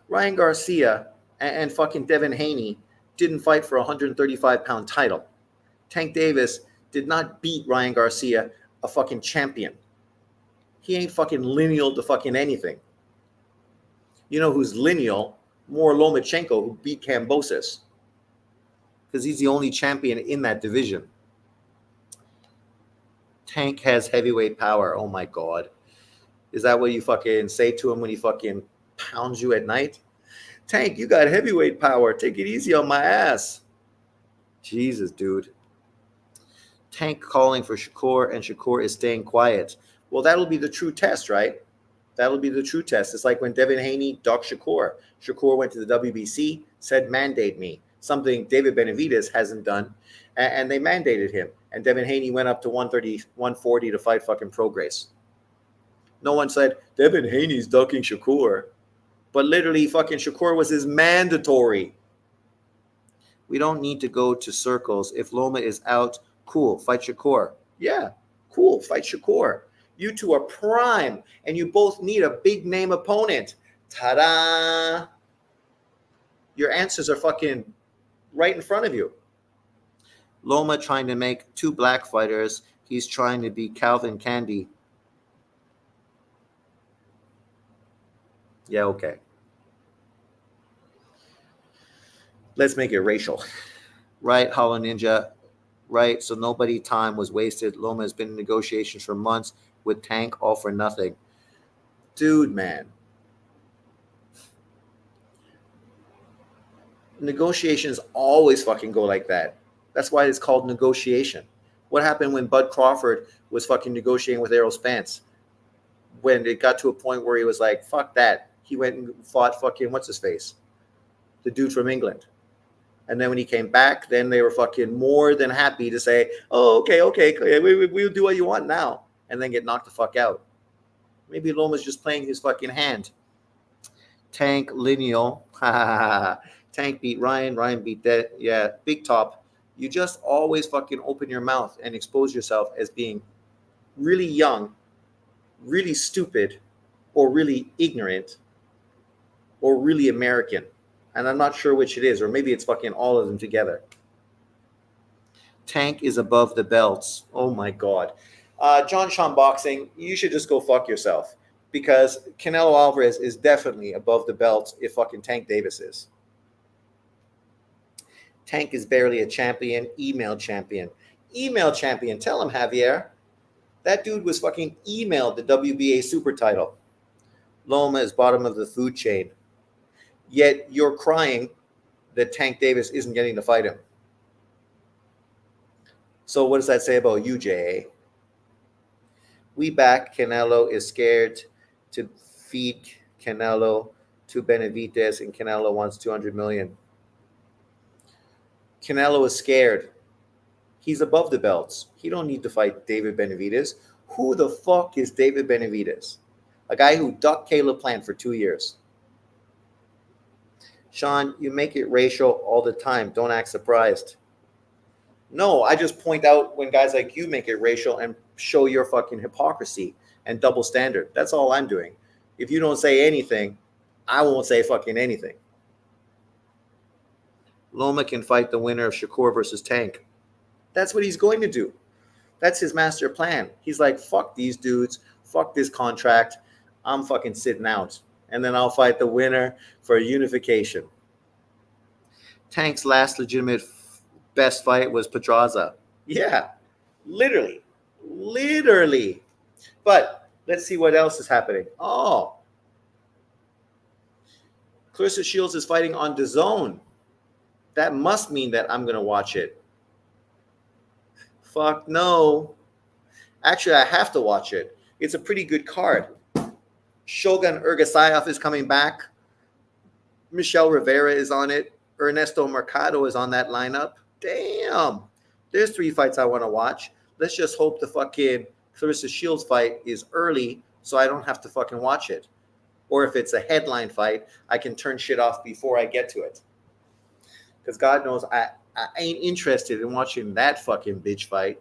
Ryan Garcia and fucking Devin Haney didn't fight for a 135-pound title. Tank Davis did not beat Ryan Garcia, a fucking champion. He ain't fucking lineal to fucking anything. You know who's lineal? More Lomachenko, who beat Kambosos. Because he's the only champion in that division. Tank has heavyweight power. Oh my God. Is that what you fucking say to him when he fucking pounds you at night? Tank, you got heavyweight power. Take it easy on my ass. Jesus, dude. Tank calling for Shakur, and Shakur is staying quiet. Well, that'll be the true test, right? That'll be the true test. It's like when Devin Haney ducked Shakur. Shakur went to the WBC, said, mandate me. Something David Benavidez hasn't done. And they mandated him. And Devin Haney went up to 130, 140 to fight fucking Prograis. No one said, Devin Haney's ducking Shakur. But literally, fucking Shakur was his mandatory. We don't need to go to circles. If Loma is out, cool, fight Shakur. Yeah, cool, fight Shakur. You two are prime, and you both need a big-name opponent. Ta-da! Your answers are fucking right in front of you. Loma trying to make two black fighters. He's trying to be Calvin Candy. Yeah, okay. Let's make it racial. Right, Hollow Ninja. Right, so nobody time was wasted. Loma has been in negotiations for months with Tank, all for nothing. Dude, man. Negotiations always fucking go like that. That's why it's called negotiation. What happened when Bud Crawford was fucking negotiating with Errol Spence? When it got to a point where he was like, fuck that. He went and fought fucking, what's his face? The dude from England. And then when he came back, then they were fucking more than happy to say, oh, okay, we'll do what you want now. And then get knocked the fuck out. Maybe Loma's just playing his fucking hand. Tank, lineal. Tank beat Ryan. Ryan beat that. Yeah, big top. You just always fucking open your mouth and expose yourself as being really young, really stupid, or really ignorant, or really American. And I'm not sure which it is, or maybe it's fucking all of them together. Tank is above the belts. Oh my God. John Sean Boxing, you should just go fuck yourself. Because Canelo Alvarez is definitely above the belts if fucking Tank Davis is. Tank is barely a champion. Email champion. Email champion. Tell him, Javier. That dude was fucking emailed the WBA super title. Loma is bottom of the food chain. Yet you're crying that Tank Davis isn't getting to fight him. So what does that say about you, J.A.? We back. Canelo is scared to feed Canelo to Benavidez, and Canelo wants $200 million. Canelo is scared. He's above the belts. He don't need to fight David Benavidez. Who the fuck is David Benavidez? A guy who ducked Caleb Plant for 2 years. Sean, you make it racial all the time. Don't act surprised. No, I just point out when guys like you make it racial and show your fucking hypocrisy and double standard. That's all I'm doing. If you don't say anything, I won't say fucking anything. Loma can fight the winner of Shakur versus Tank. That's what he's going to do. That's his master plan. He's like, fuck these dudes. Fuck this contract. I'm fucking sitting out. And then I'll fight the winner for unification. Tank's last legitimate best fight was Pedraza. Yeah, literally. Literally. But let's see what else is happening. Oh, Clarissa Shields is fighting on DAZN. That must mean that I'm going to watch it. Fuck no. Actually, I have to watch it. It's a pretty good card. Shogun Ergasayov is coming back. Michelle Rivera is on it. Ernesto Mercado is on that lineup. Damn. There's 3 fights I want to watch. Let's just hope the fucking Clarissa Shields fight is early so I don't have to fucking watch it. Or if it's a headline fight, I can turn shit off before I get to it. Because God knows I ain't interested in watching that fucking bitch fight.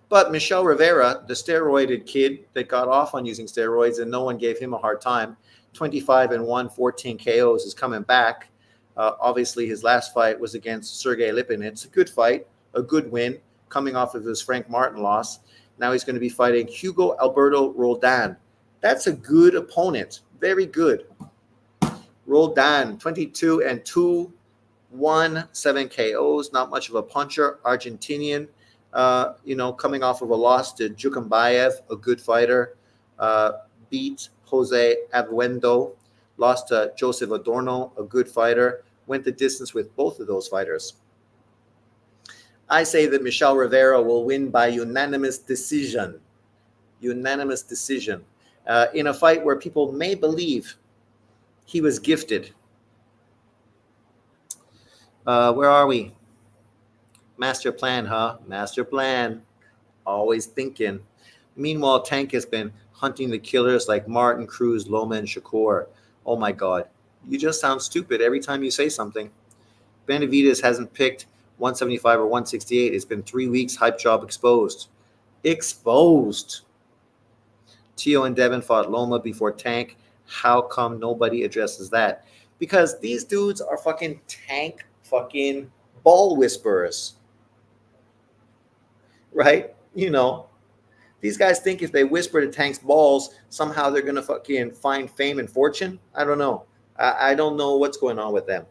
But Michelle Rivera, the steroided kid that got off on using steroids and no one gave him a hard time, 25-1, 14 KOs, is coming back. Obviously, his last fight was against Sergey Lipinets. A good fight, a good win, coming off of his Frank Martin loss. Now he's going to be fighting Hugo Alberto Roldan. That's a good opponent. Very good. Roldan, 22-2, 7 KOs. Not much of a puncher. Argentinian. Coming off of a loss to Jukambayev, a good fighter, beat Jose Abuendo, lost to Joseph Adorno, a good fighter, went the distance with both of those fighters. I say that Michelle Rivera will win by unanimous decision. Unanimous decision. In a fight where people may believe he was gifted. Where are we? Master plan, huh? Master plan. Always thinking. Meanwhile, Tank has been hunting the killers like Martin, Cruz, Loma, and Shakur. Oh my God. You just sound stupid every time you say something. Benavidez hasn't picked 175 or 168. It's been 3 weeks. Hype job exposed. Exposed. Tio and Devin fought Loma before Tank. How come nobody addresses that? Because these dudes are fucking Tank fucking ball whisperers. Right? These guys think if they whisper to Tank's balls, somehow they're going to fucking find fame and fortune. I don't know. I don't know what's going on with them.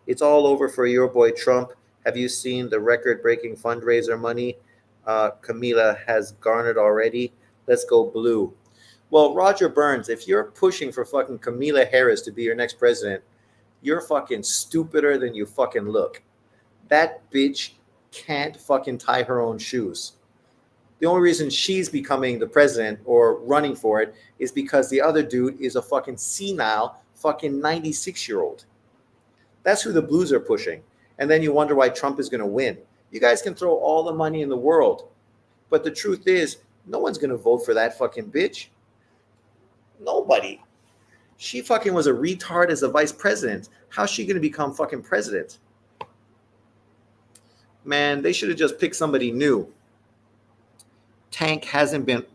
It's all over for your boy Trump. Have you seen the record-breaking fundraiser money Camila has garnered already? Let's go blue. Well, Roger Burns, if you're pushing for fucking Kamala Harris to be your next president, you're fucking stupider than you fucking look. That bitch can't fucking tie her own shoes. The only reason she's becoming the president or running for it is because the other dude is a fucking senile fucking 96-year-old. That's who the blues are pushing. And then you wonder why Trump is going to win. You guys can throw all the money in the world. But the truth is, no one's going to vote for that fucking bitch. Nobody. She fucking was a retard as a vice president. How's she going to become fucking president? Man, they should have just picked somebody new. Tank hasn't been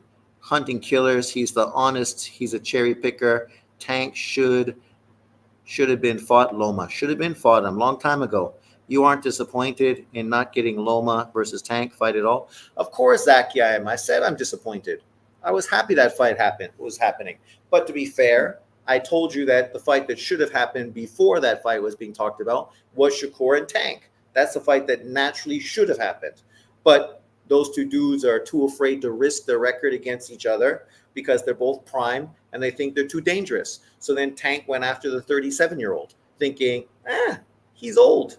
hunting killers. He's the honest. He's a cherry picker. Tank should have been fought Loma. Should have been fought him a long time ago. You aren't disappointed in not getting Loma versus Tank fight at all? Of course, Zaki, I am. I said I'm disappointed. I was happy that fight was happening. But to be fair, I told you that the fight that should have happened before that fight was being talked about was Shakur and Tank. That's the fight that naturally should have happened. But those two dudes are too afraid to risk their record against each other because they're both prime and they think they're too dangerous. So then Tank went after the 37-year-old thinking, he's old.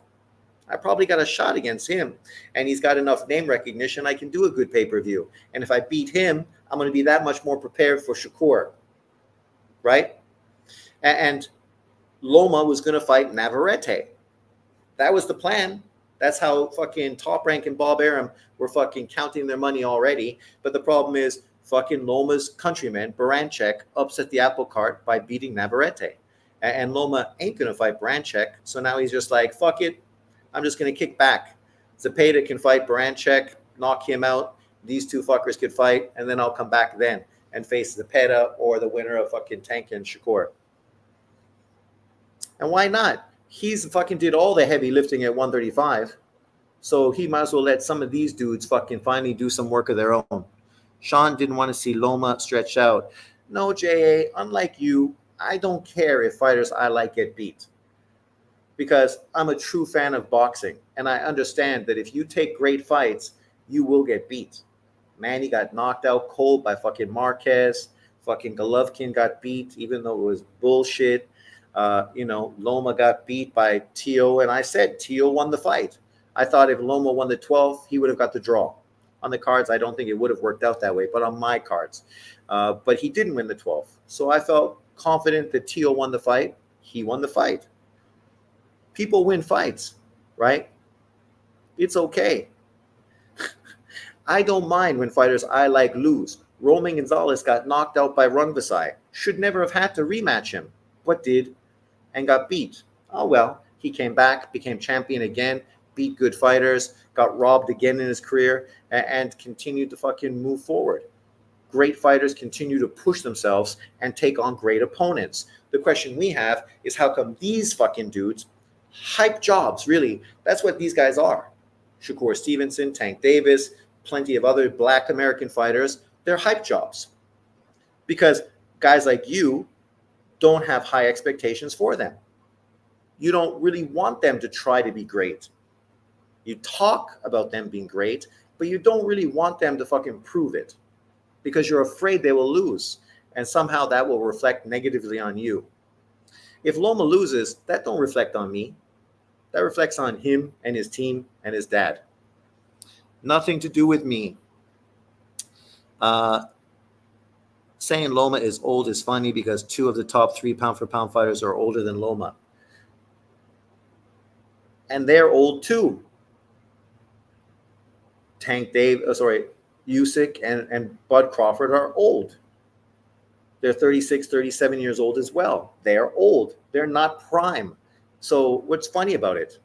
I probably got a shot against him. And he's got enough name recognition. I can do a good pay-per-view. And if I beat him, I'm going to be that much more prepared for Shakur. Right? And Loma was going to fight Navarrete. That was the plan. That's how fucking Top Rank and Bob Arum were fucking counting their money already. But the problem is fucking Loma's countryman, Baranchek, upset the apple cart by beating Navarrete. And Loma ain't going to fight Baranchek. So now he's just like, fuck it. I'm just going to kick back. Zepeda can fight Baranchek, knock him out. These two fuckers could fight. And then I'll come back then and face Zepeda or the winner of fucking Tank and Shakur. And why not? He's fucking did all the heavy lifting at 135. So he might as well let some of these dudes fucking finally do some work of their own. Sean didn't want to see Loma stretch out. No, J.A., unlike you, I don't care if fighters I like get beat. because I'm a true fan of boxing. And I understand that if you take great fights, you will get beat. Manny got knocked out cold by fucking Marquez. Fucking Golovkin got beat, even though it was bullshit. Loma got beat by Tio, and I said Tio won the fight. I thought if Loma won the 12th, he would have got the draw. On the cards, I don't think it would have worked out that way, but on my cards. But he didn't win the 12th. So I felt confident that Tio won the fight. He won the fight. People win fights, right? It's okay. I don't mind when fighters I like lose. Roman Gonzalez got knocked out by Rungvisai. Should never have had to rematch him, but did, and got beat. Oh well, he came back, became champion again, beat good fighters, got robbed again in his career, and continued to fucking move forward. Great fighters continue to push themselves and take on great opponents. The question we have is how come these fucking dudes, hype jobs, really, that's what these guys are. Shakur Stevenson, Tank Davis, plenty of other black American fighters, they're hype jobs. Because guys like you don't have high expectations for them. You don't really want them to try to be great. You talk about them being great, but you don't really want them to fucking prove it because you're afraid they will lose, and somehow that will reflect negatively on you. If Loma loses, that don't reflect on me. That reflects on him and his team and his dad. Nothing to do with me. Saying Loma is old is funny because 2 of the top 3 pound-for-pound fighters are older than Loma. And they're old too. Usyk and Bud Crawford are old. They're 36, 37 years old as well. They are old. They're not prime. So what's funny about it?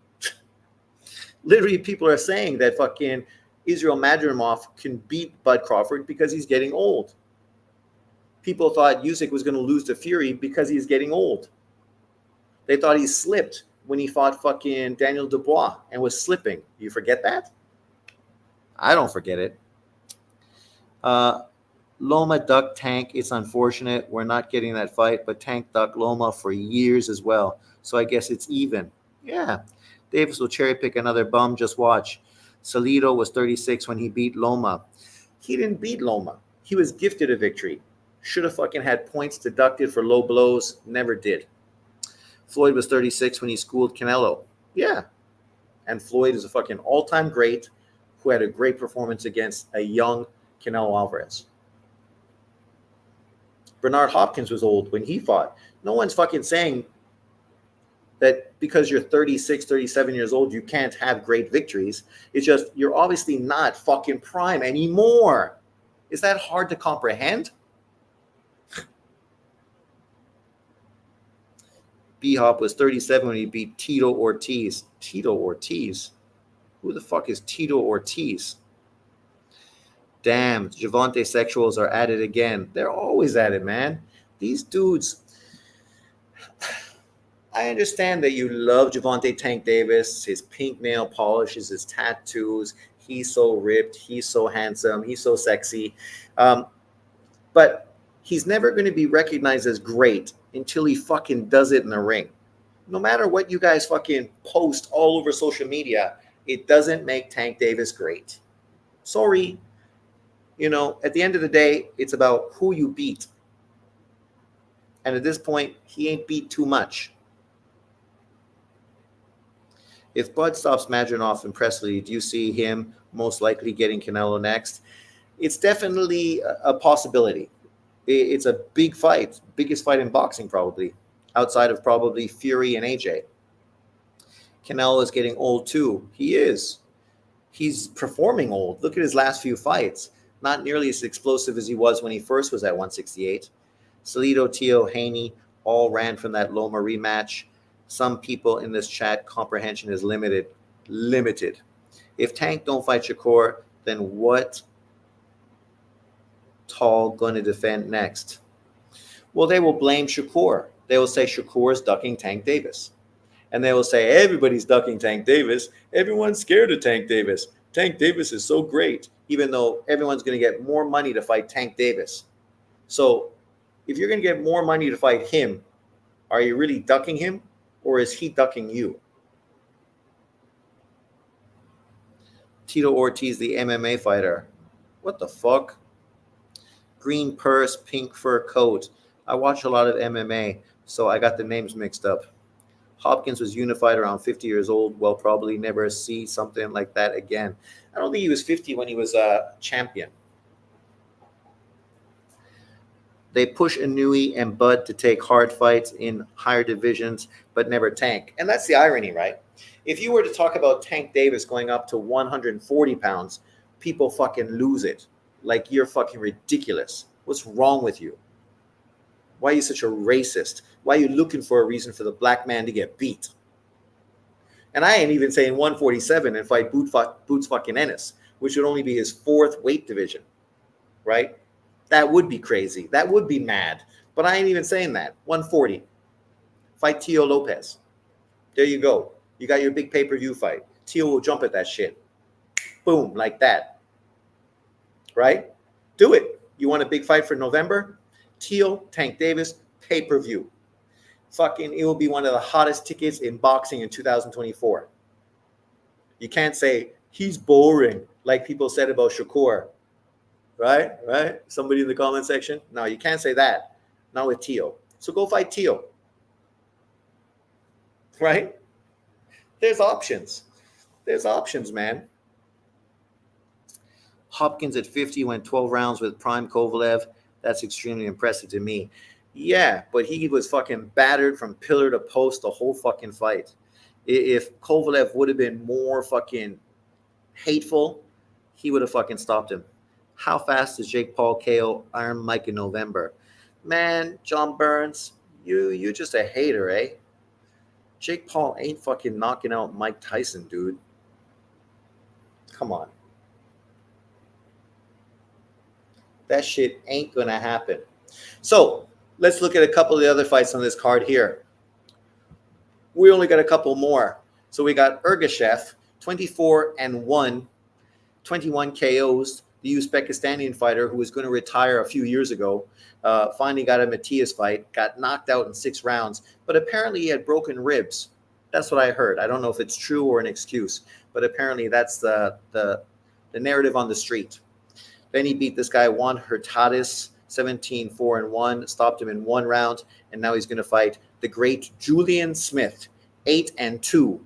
Literally, people are saying that fucking Israel Madrimov can beat Bud Crawford because he's getting old. People thought Usyk was going to lose to Fury because he's getting old. They thought he slipped when he fought fucking Daniel Dubois and was slipping. You forget that? I don't forget it. Loma ducked Tank. It's unfortunate we're not getting that fight, but Tank ducked Loma for years as well. So I guess it's even. Yeah. Davis will cherry pick another bum. Just watch. Salido was 36 when he beat Loma. He didn't beat Loma. He was gifted a victory. Should have fucking had points deducted for low blows. Never did. Floyd was 36 when he schooled Canelo. Yeah. And Floyd is a fucking all-time great who had a great performance against a young Canelo Alvarez. Bernard Hopkins was old when he fought. No one's fucking saying that because you're 36, 37 years old, you can't have great victories. It's just you're obviously not fucking prime anymore. Is that hard to comprehend? B-Hop was 37 when he beat Tito Ortiz. Tito Ortiz? Who the fuck is Tito Ortiz? Damn, Javante sexuals are at it again. They're always at it, man. These dudes, I understand that you love Javante Tank Davis, his pink nail polishes, his tattoos. He's so ripped. He's so handsome. He's so sexy. But he's never going to be recognized as great until he fucking does it in the ring. No matter what you guys fucking post all over social media, it doesn't make Tank Davis great. Sorry. You know, at the end of the day, it's about who you beat. And at this point, he ain't beat too much. If Bud stops Madrimov and Presley, do you see him most likely getting Canelo next? It's definitely a possibility. It's a big fight, biggest fight in boxing probably, outside of probably Fury and AJ. Canelo is getting old too. He is. He's performing old. Look at his last few fights. Not nearly as explosive as he was when he first was at 168. Salido, Tio, Haney all ran from that Loma rematch. Some people in this chat comprehension is limited. If Tank don't fight Shakur, then what Tall going to defend next? Well, they will blame Shakur. They will say Shakur is ducking Tank Davis. And they will say everybody's ducking Tank Davis. Everyone's scared of Tank Davis. Tank Davis is so great, even though everyone's going to get more money to fight Tank Davis. So if you're going to get more money to fight him, are you really ducking him or is he ducking you? Tito Ortiz, the MMA fighter. What the fuck? Green purse, pink fur coat. I watch a lot of MMA, so I got the names mixed up. Hopkins was unified around 50 years old. Well, probably never see something like that again. I don't think he was 50 when he was a champion. They push Inui and Bud to take hard fights in higher divisions, but never Tank. And that's the irony, right? If you were to talk about Tank Davis going up to 140 pounds, people fucking lose it. Like, you're fucking ridiculous. What's wrong with you? Why are you such a racist? Why are you looking for a reason for the black man to get beat? And I ain't even saying 147 and fight Boots fucking Ennis, which would only be his fourth weight division, right? That would be crazy. That would be mad. But I ain't even saying that. 140. Fight Tio Lopez. There you go. You got your big pay-per-view fight. Tio will jump at that shit. Boom, like that. Right? Do it. You want a big fight for November? Tio, Tank Davis, pay-per-view. Fucking, it will be one of the hottest tickets in boxing in 2024. You can't say, he's boring, like people said about Shakur. Right? Somebody in the comment section? No, you can't say that. Not with Tio. So go fight Tio. Right? There's options. There's options, man. Hopkins at 50 went 12 rounds with Prime Kovalev. That's extremely impressive to me. Yeah, but he was fucking battered from pillar to post the whole fucking fight. If Kovalev would have been more fucking hateful, he would have fucking stopped him. How fast does Jake Paul KO Iron Mike in November? Man, John Burns, you just a hater, eh? Jake Paul ain't fucking knocking out Mike Tyson, dude. Come on. That shit ain't going to happen. So let's look at a couple of the other fights on this card here. We only got a couple more. So we got Ergashev, 24-1, 21 KOs. The Uzbekistani fighter who was going to retire a few years ago, finally got a Matias fight, got knocked out in 6 rounds, but apparently he had broken ribs. That's what I heard. I don't know if it's true or an excuse, but apparently that's the narrative on the street. Then he beat this guy, Juan Hurtadis, 17-4-1, stopped him in 1 round, and now he's going to fight the great Julian Smith, 8-2,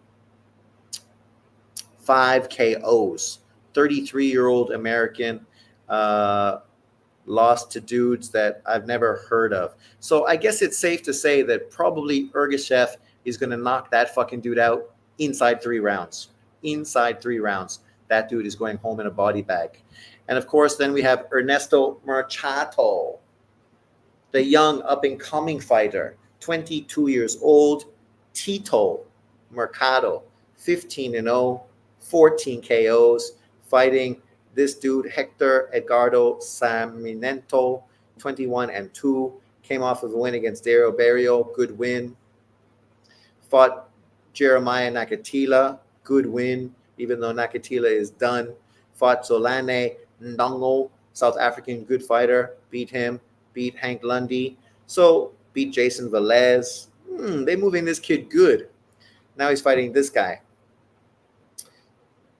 5 KOs. 33-year-old American, lost to dudes that I've never heard of. So I guess it's safe to say that probably Ergashev is going to knock that fucking dude out inside 3 rounds. Inside 3 rounds. That dude is going home in a body bag. And of course, then we have Ernesto Mercado, the young up-and-coming fighter, 22 years old, Tito Mercado, 15-0, 14 KOs. Fighting this dude, Hector Edgardo Sarmiento, 21-2. Came off of a win against Dario Barrio, good win. Fought Jeremiah Nakatila, good win, even though Nakatila is done. Fought Zolane Ndongo, South African, good fighter, beat him. Beat Hank Lundy. So beat Jason Velez. They're moving this kid good. Now he's fighting this guy.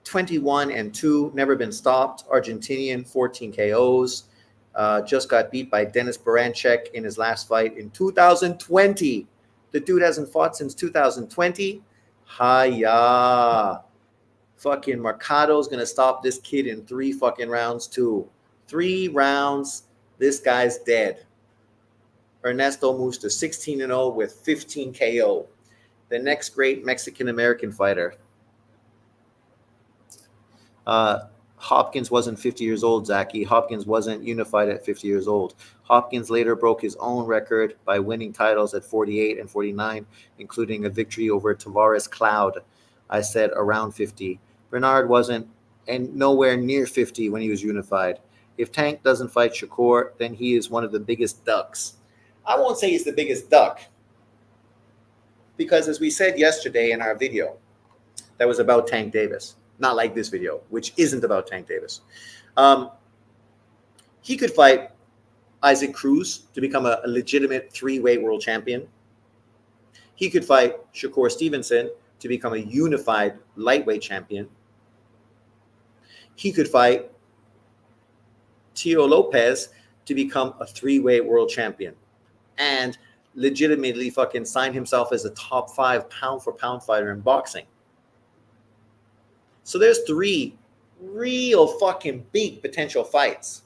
21-2, never been stopped. Argentinian, 14 KOs. Just got beat by Dennis Baranchek in his last fight in 2020. The dude hasn't fought since 2020. Hiya. Fucking Mercado's going to stop this kid in 3 fucking rounds too. 3 rounds, this guy's dead. Ernesto moves to 16-0 with 15 KO. The next great Mexican-American fighter. Hopkins wasn't 50 years old, Zaki. Hopkins wasn't unified at 50 years old. Hopkins later broke his own record by winning titles at 48 and 49, including a victory over Tavares Cloud. I said around 50. Bernard wasn't and nowhere near 50 when he was unified. If Tank doesn't fight Shakur, then he is one of the biggest ducks. I won't say he's the biggest duck, because as we said yesterday in our video that was about Tank Davis, not like this video, which isn't about Tank Davis. He could fight Isaac Cruz to become a legitimate 3-weight world champion. He could fight Shakur Stevenson to become a unified lightweight champion. he could fight Tio Lopez to become a 3-way world champion and legitimately fucking sign himself as a top 5 pound for pound fighter in boxing. So there's 3 real fucking big potential fights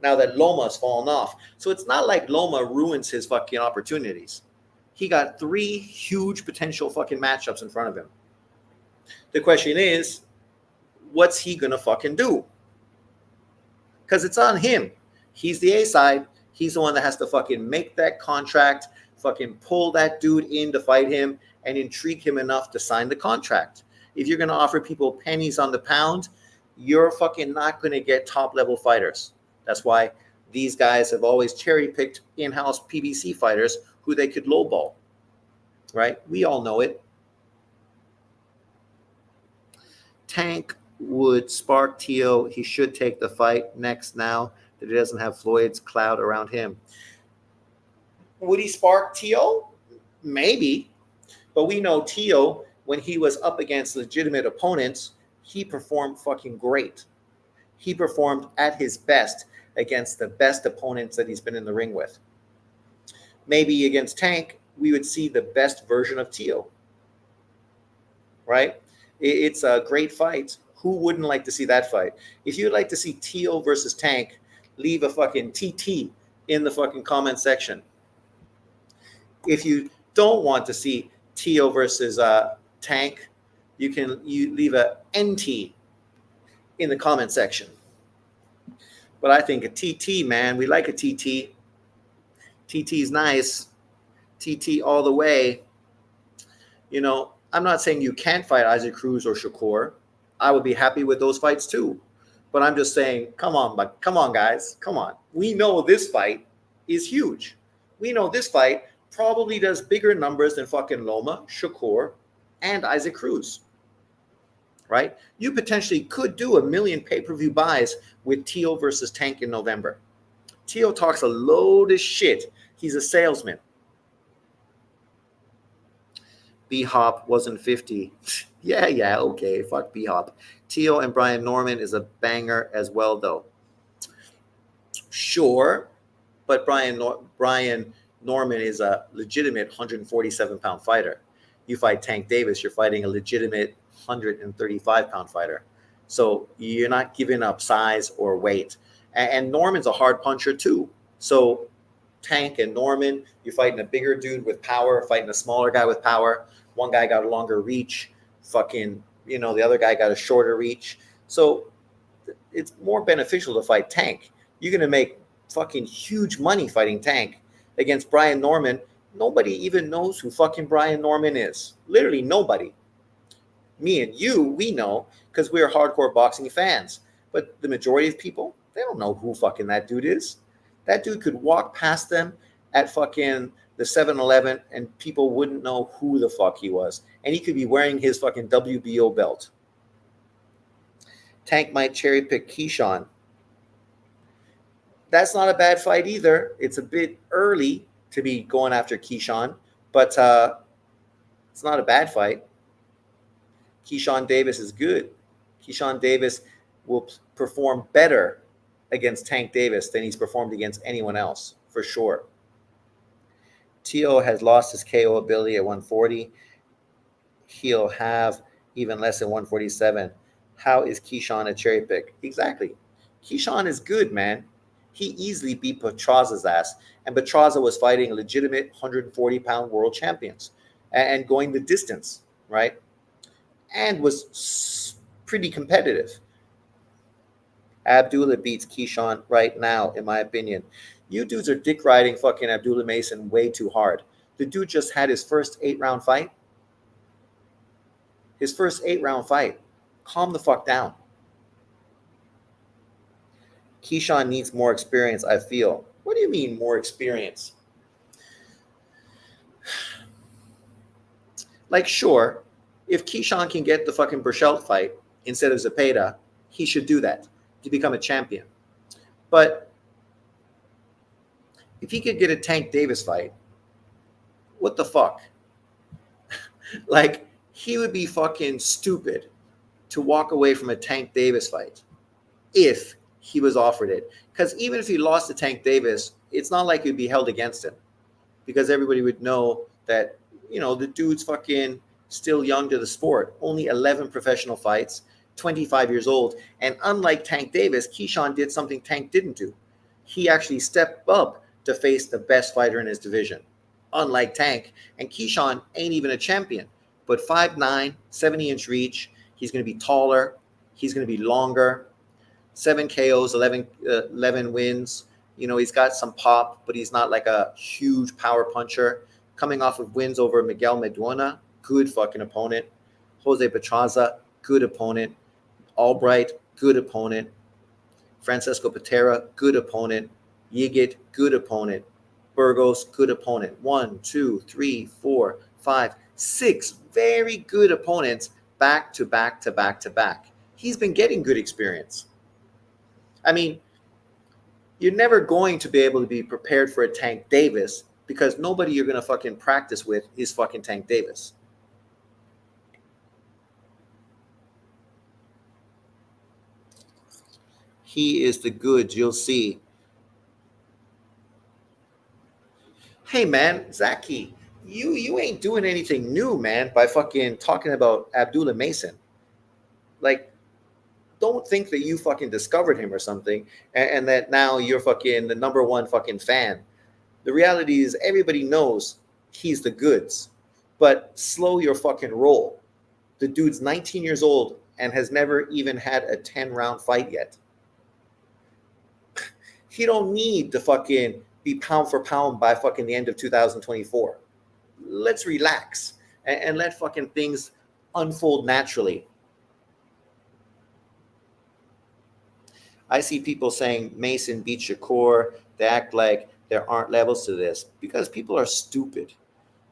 now that Loma's fallen off. So it's not like Loma ruins his fucking opportunities. He got 3 huge potential fucking matchups in front of him. The question is, what's he gonna fucking do? Because it's on him. He's the A side. He's the one that has to fucking make that contract, fucking pull that dude in to fight him and intrigue him enough to sign the contract. If you're going to offer people pennies on the pound, you're fucking not going to get top level fighters. That's why these guys have always cherry picked in-house PBC fighters who they could lowball, right? We all know it. Tank would spark Tio. He should take the fight next now that he doesn't have Floyd's cloud around him. Would he spark Tio? Maybe. But we know Tio, when he was up against legitimate opponents, he performed fucking great. He performed at his best against the best opponents that he's been in the ring with. Maybe against Tank, we would see the best version of Tio. Right? It's a great fight. Who wouldn't like to see that fight? If you'd like to see Tio versus Tank, leave a fucking TT in the fucking comment section. If you don't want to see Tio versus Tank, you leave a NT in the comment section. But I think a TT, man, we like a TT. TT's nice. TT all the way. You know, I'm not saying you can't fight Isaac Cruz or Shakur. I would be happy with those fights too. But I'm just saying, come on, guys. Come on. We know this fight is huge. We know this fight probably does bigger numbers than fucking Loma, Shakur, and Isaac Cruz. Right? You potentially could do 1 million pay-per-view buys with Tio versus Tank in November. Tio talks a load of shit. He's a salesman. B-Hop wasn't 50. Yeah, okay. Fuck B-Hop. Tio and Brian Norman is a banger as well, though. Sure, but Brian Norman is a legitimate 147-pound fighter. You fight Tank Davis, you're fighting a legitimate 135-pound fighter. So you're not giving up size or weight. And Norman's a hard puncher, too. So Tank and Norman, you're fighting a bigger dude with power, fighting a smaller guy with power. One guy got a longer reach. Fucking, you know, the other guy got a shorter reach. So it's more beneficial to fight Tank. You're going to make fucking huge money fighting Tank against Brian Norman. Nobody even knows who fucking Brian Norman is. Literally nobody. Me and you, we know because we're hardcore boxing fans. But the majority of people, they don't know who fucking that dude is. That dude could walk past them at fucking the 7-Eleven and people wouldn't know who the fuck he was. And he could be wearing his fucking WBO belt. Tank might cherry pick Keyshawn. That's not a bad fight either. It's a bit early to be going after Keyshawn, but it's not a bad fight. Keyshawn Davis is good. Keyshawn Davis will perform better against Tank Davis than he's performed against anyone else, for sure. Tio has lost his KO ability at 140. He'll have even less than 147. How is Keyshawn a cherry pick? Exactly. Keyshawn is good, man. He easily beat Petraza's ass. And Petraza was fighting legitimate 140-pound world champions and going the distance, right? And was pretty competitive. Abdullah beats Keyshawn right now, in my opinion. You dudes are dick riding fucking Abdullah Mason way too hard. The dude just had his first 8-round fight. His first 8-round fight. Calm the fuck down. Keyshawn needs more experience, I feel. What do you mean more experience? Like, sure, if Keyshawn can get the fucking Burchelt fight instead of Zepeda, he should do that to become a champion. But if he could get a Tank Davis fight, what the fuck? Like, he would be fucking stupid to walk away from a Tank Davis fight. if he was offered it. Because even if he lost to Tank Davis, it's not like it would be held against him, because everybody would know that, the dude's fucking still young to the sport. Only 11 professional fights, 25 years old. And unlike Tank Davis, Keyshawn did something Tank didn't do. He actually stepped up to face the best fighter in his division, unlike Tank. And Keyshawn ain't even a champion, but 5'9", 70-inch reach. He's going to be taller. He's going to be longer. 7 KOs, 11 wins. He's got some pop, but he's not like a huge power puncher. Coming off of wins over Miguel Medina, good fucking opponent. Jose Petraza, good opponent. Albright, good opponent. Francisco Patera, good opponent. Yigit, good opponent. Burgos, good opponent. 1, 2, 3, 4, 5, 6 very good opponents back to back to back to back. He's been getting good experience. I mean, you're never going to be able to be prepared for a Tank Davis, because nobody you're going to fucking practice with is fucking Tank Davis. He is the goods, you'll see. Hey, man, Zaki, you ain't doing anything new, man, by fucking talking about Abdullah Mason. Like, don't think that you fucking discovered him or something, and that now you're fucking the number one fucking fan. The reality is everybody knows he's the goods, but slow your fucking roll. The dude's 19 years old and has never even had a 10-round fight yet. He don't need to fucking be pound for pound by fucking the end of 2024. Let's relax and let fucking things unfold naturally. I see people saying Mason beat Shakur. They act like there aren't levels to this, because people are stupid.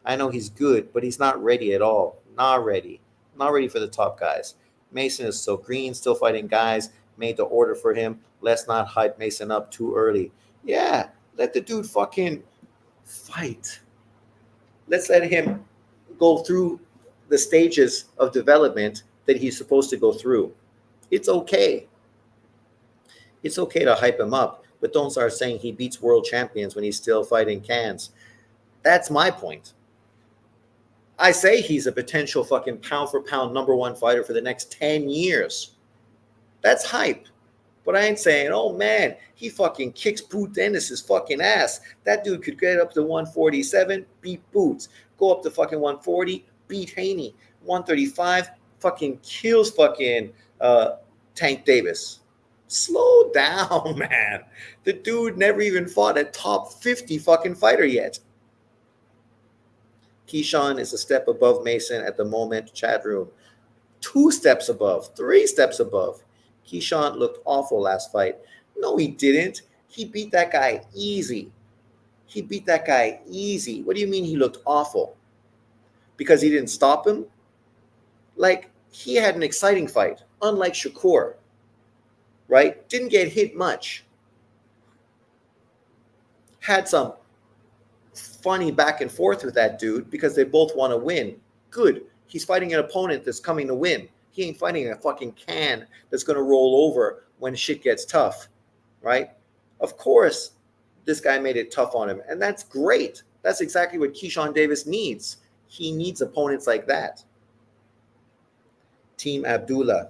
I know he's good, but he's not ready at all. Not ready. Not ready for the top guys. Mason is so green, still fighting guys made to order for him. Let's not hype Mason up too early. Yeah, let the dude fucking fight. Let's let him go through the stages of development that he's supposed to go through. It's okay. It's okay to hype him up, but don't start saying he beats world champions when he's still fighting cans. That's my point. I say he's a potential fucking pound for pound number one fighter for the next 10 years. That's hype. But I ain't saying, oh man, he fucking kicks Boot Dennis's fucking ass. That dude could get up to 147, beat Boots. Go up to fucking 140, beat Haney. 135, fucking kills fucking Tank Davis. Slow down, man. The dude never even fought a top 50 fucking fighter yet. Keyshawn is a step above Mason at the moment, chat room. 2 steps above, 3 steps above. Keyshawn looked awful last fight. No, he didn't. He beat that guy easy. He beat that guy easy. What do you mean he looked awful? Because he didn't stop him? Like, he had an exciting fight, unlike Shakur. Right? Didn't get hit much. Had some funny back and forth with that dude because they both want to win. Good. He's fighting an opponent that's coming to win. He ain't fighting a fucking can that's going to roll over when shit gets tough. Right? Of course, this guy made it tough on him. And that's great. That's exactly what Keyshawn Davis needs. He needs opponents like that. Team Abdullah.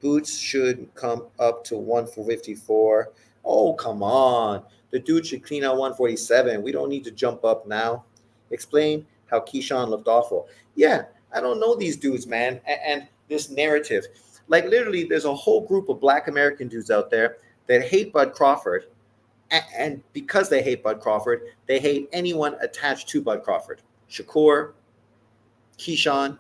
Boots should come up to 154. Oh, come on. The dude should clean out 147. We don't need to jump up now. Explain how Keyshawn looked awful. Yeah, I don't know these dudes, man. And this narrative. Like, literally, there's a whole group of Black American dudes out there that hate Bud Crawford. And because they hate Bud Crawford, they hate anyone attached to Bud Crawford. Shakur, Keyshawn,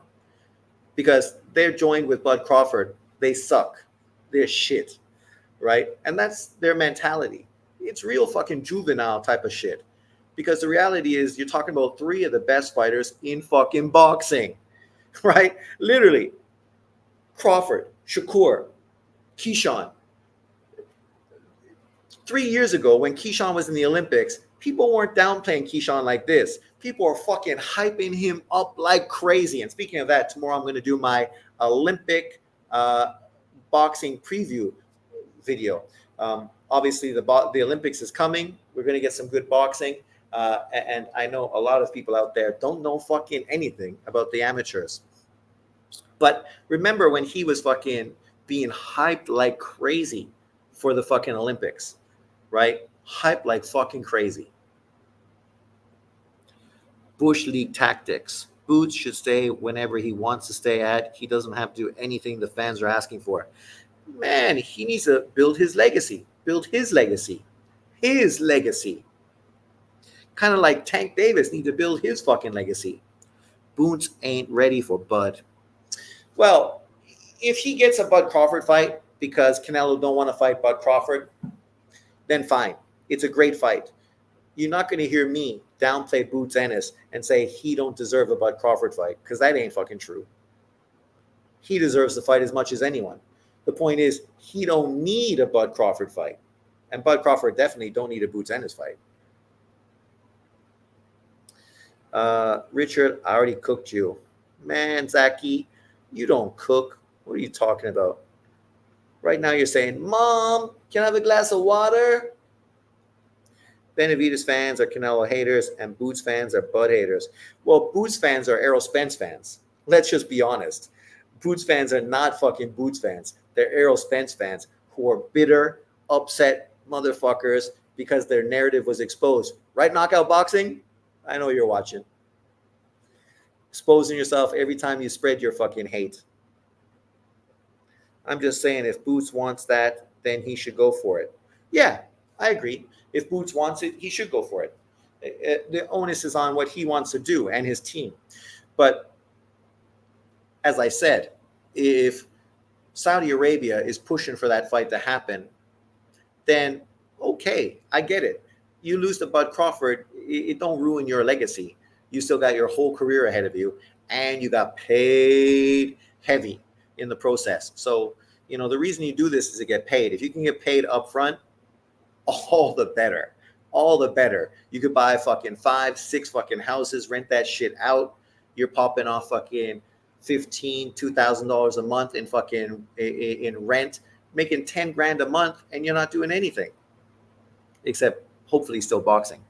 because they're joined with Bud Crawford. They suck. They're shit, right? And that's their mentality. It's real fucking juvenile type of shit. Because the reality is you're talking about 3 of the best fighters in fucking boxing, right? Literally. Crawford, Shakur, Keyshawn. 3 years ago when Keyshawn was in the Olympics, people weren't downplaying Keyshawn like this. People are fucking hyping him up like crazy. And speaking of that, tomorrow I'm going to do my Olympic boxing preview video. Obviously, the Olympics is coming. We're going to get some good boxing. And I know a lot of people out there don't know fucking anything about the amateurs. But remember when he was fucking being hyped like crazy for the fucking Olympics, right? Hyped like fucking crazy. Bush League tactics. Boots should stay whenever he wants to stay at. He doesn't have to do anything the fans are asking for. Man, he needs to build his legacy. Build his legacy. His legacy. Kind of like Tank Davis need to build his fucking legacy. Boots ain't ready for Bud. Well, if he gets a Bud Crawford fight because Canelo don't want to fight Bud Crawford, then fine. It's a great fight. You're not going to hear me downplay Boots Ennis and say he don't deserve a Bud Crawford fight, because that ain't fucking true. He deserves the fight as much as anyone. The point is, he don't need a Bud Crawford fight. And Bud Crawford definitely don't need a Boots Ennis fight. Richard, I already cooked you. Man, Zaki, you don't cook. What are you talking about? Right now you're saying, Mom, can I have a glass of water? Benavidez fans are Canelo haters, and Boots fans are Bud haters. Well, Boots fans are Errol Spence fans. Let's just be honest. Boots fans are not fucking Boots fans. They're Errol Spence fans who are bitter, upset motherfuckers because their narrative was exposed. Right, Knockout Boxing? I know you're watching. Exposing yourself every time you spread your fucking hate. I'm just saying, if Boots wants that, then he should go for it. Yeah, I agree. If Boots wants it, he should go for it. The onus is on what he wants to do and his team. But as I said, if Saudi Arabia is pushing for that fight to happen, then okay, I get it. You lose to Bud Crawford, it don't ruin your legacy. You still got your whole career ahead of you, and you got paid heavy in the process. So, the reason you do this is to get paid. If you can get paid up front, all the better. All the better. You could buy fucking 5, 6 fucking houses, rent that shit out. You're popping off fucking $1,500, $2,000 a month in fucking in rent, making 10 grand a month, and you're not doing anything except hopefully still boxing.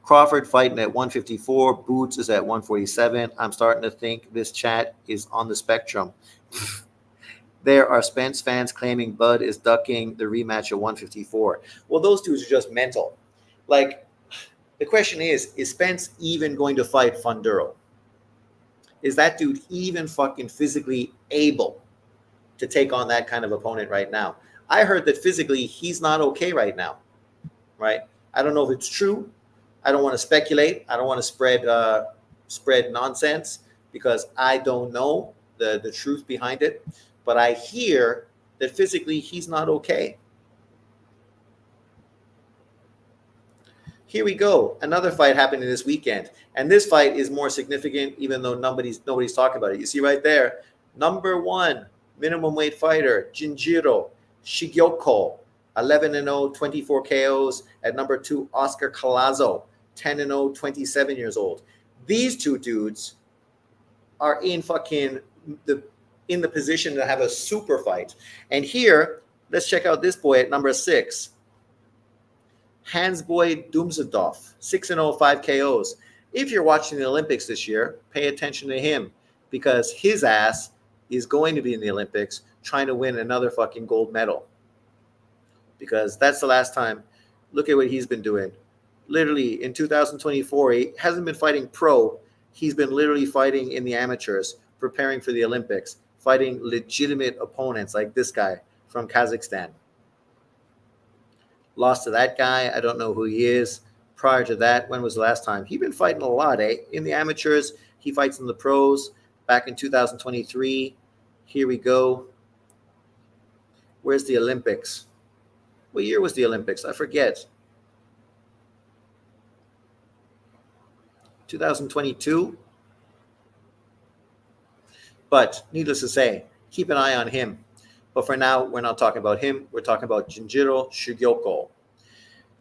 Crawford fighting at 154. Boots is at 147. I'm starting to think this chat is on the spectrum. There are Spence fans claiming Bud is ducking the rematch at 154. Well, those dudes are just mental. Like, the question is Spence even going to fight Funduro? Is that dude even fucking physically able to take on that kind of opponent right now? I heard that physically he's not okay right now, right? I don't know if it's true. I don't want to speculate. I don't want to spread nonsense because I don't know the truth behind it. But I hear that physically he's not okay. Here we go. Another fight happening this weekend. And this fight is more significant even though nobody's talking about it. You see right there, number 1 minimum weight fighter, Jinjiro Shigyoko, 11-0, 24 KOs. At number 2, Oscar Collazo, 10-0, 27 years old. These two dudes are in the position to have a super fight. And here, let's check out this boy at number 6. Hansboy Dumzadov, 6-0, 5 KOs. If you're watching the Olympics this year, pay attention to him because his ass is going to be in the Olympics trying to win another fucking gold medal. Because that's the last time. Look at what he's been doing. Literally, in 2024, he hasn't been fighting pro. He's been literally fighting in the amateurs, preparing for the Olympics, fighting legitimate opponents like this guy from Kazakhstan. Lost to that guy. I don't know who he is. Prior to that, when was the last time? He's been fighting a lot, eh? In the amateurs, he fights in the pros. Back in 2023, here we go. Where's the Olympics? What year was the Olympics? I forget. 2022? But needless to say, keep an eye on him. But for now, we're not talking about him. We're talking about Jinjiro Shigyoko.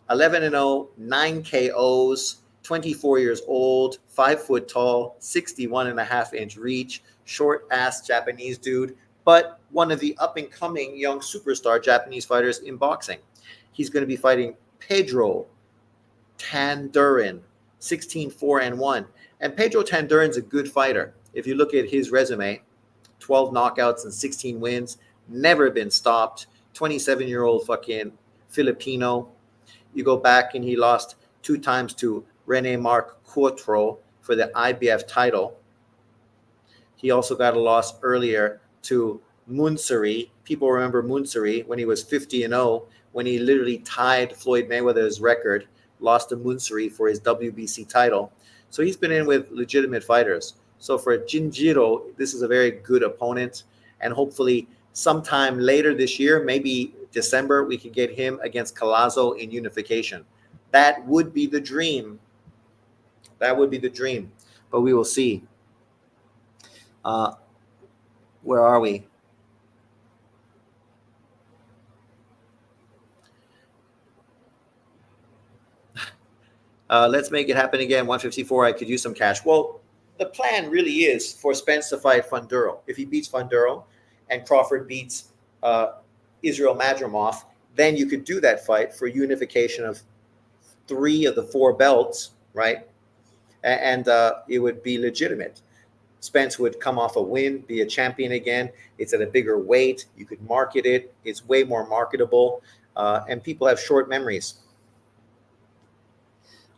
11-0, 9 KOs, 24 years old, 5 foot tall, 61.5-inch reach, short-ass Japanese dude, but one of the up-and-coming young superstar Japanese fighters in boxing. He's going to be fighting Pedro Tandurin, 16-4-1. And Pedro Tandurin's a good fighter. If you look at his resume, 12 knockouts and 16 wins, never been stopped. 27-year-old fucking Filipino. You go back and he lost 2 times to Rene Marc Coutro for the IBF title. He also got a loss earlier to Munsari. People remember Munsari when he was 50-0, when he literally tied Floyd Mayweather's record, lost to Munsari for his WBC title. So he's been in with legitimate fighters. So for Jinjiro, this is a very good opponent. And hopefully sometime later this year, maybe December, we could get him against Collazo in unification. That would be the dream. That would be the dream. But we will see. Where are we? Let's make it happen again. 154. I could use some cash. Well, the plan really is for Spence to fight Funduro. If he beats Funduro and Crawford beats Israel Madrimov, then you could do that fight for unification of 3 of the 4 belts, right? And it would be legitimate. Spence would come off a win, be a champion again. It's at a bigger weight. You could market it. It's way more marketable. And people have short memories.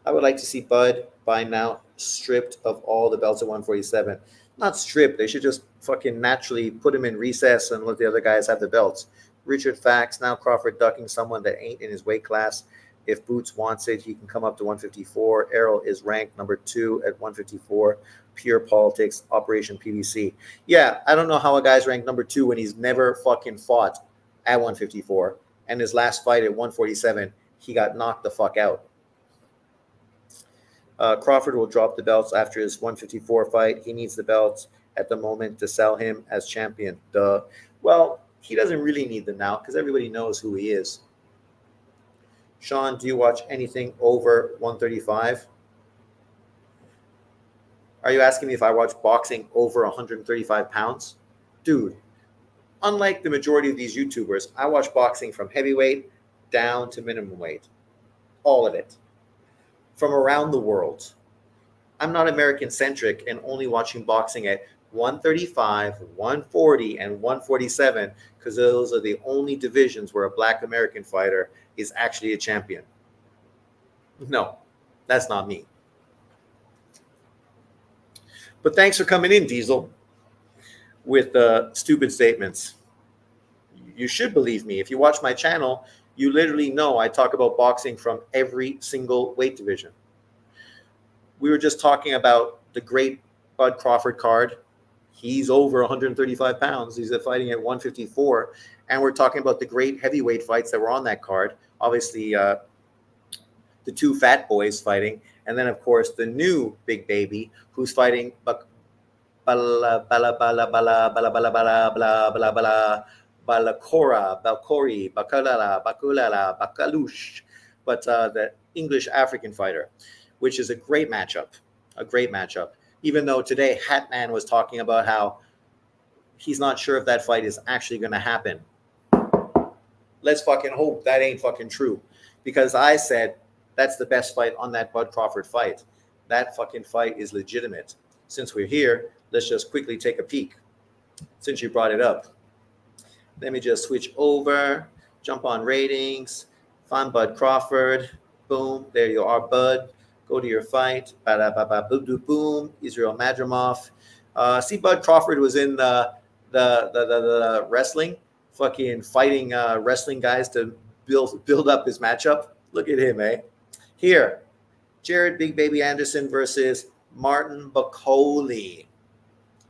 I would like to see Bud by now stripped of all the belts at 147. Not stripped. They should just fucking naturally put him in recess and let the other guys have the belts. Richard Fax, now Crawford ducking someone that ain't in his weight class. If Boots wants it, he can come up to 154. Errol is ranked number 2 at 154. Pure politics, Operation PVC. Yeah, I don't know how a guy's ranked number 2 when he's never fucking fought at 154. And his last fight at 147, he got knocked the fuck out. Crawford will drop the belts after his 154 fight. He needs the belts at the moment to sell him as champion. Duh. Well, he doesn't really need them now because everybody knows who he is. Sean, do you watch anything over 135? Are you asking me if I watch boxing over 135 pounds? Dude, unlike the majority of these YouTubers, I watch boxing from heavyweight down to minimum weight. All of it. From around the world. I'm not American-centric and only watching boxing at 135, 140, and 147 because those are the only divisions where a Black American fighter is actually a champion. No, that's not me. But thanks for coming in, Diesel, with stupid statements. You should believe me. If you watch my channel, you literally know I talk about boxing from every single weight division. We were just talking about the great Bud Crawford card. He's over 135 pounds. He's fighting at 154. And we're talking about the great heavyweight fights that were on that card. Obviously, the 2 fat boys fighting. And then, of course, the new big baby who's fighting Balkori, Bakalush, but the English African fighter, which is a great matchup, Even though today Hatman was talking about how he's not sure if that fight is actually going to happen. Let's fucking hope that ain't fucking true, because I said that's the best fight on that Bud Crawford fight. That fucking fight is legitimate. Since we're here, let's just quickly take a peek. Since you brought it up. Let me just switch over, jump on ratings, find Bud Crawford. Boom, there you are, Bud. Go to your fight. Boom, Israel Madrimov. See, Bud Crawford was in the wrestling, fucking fighting wrestling guys to build up his matchup. Look at him, eh? Here, Jared Big Baby Anderson versus Martin Bakole.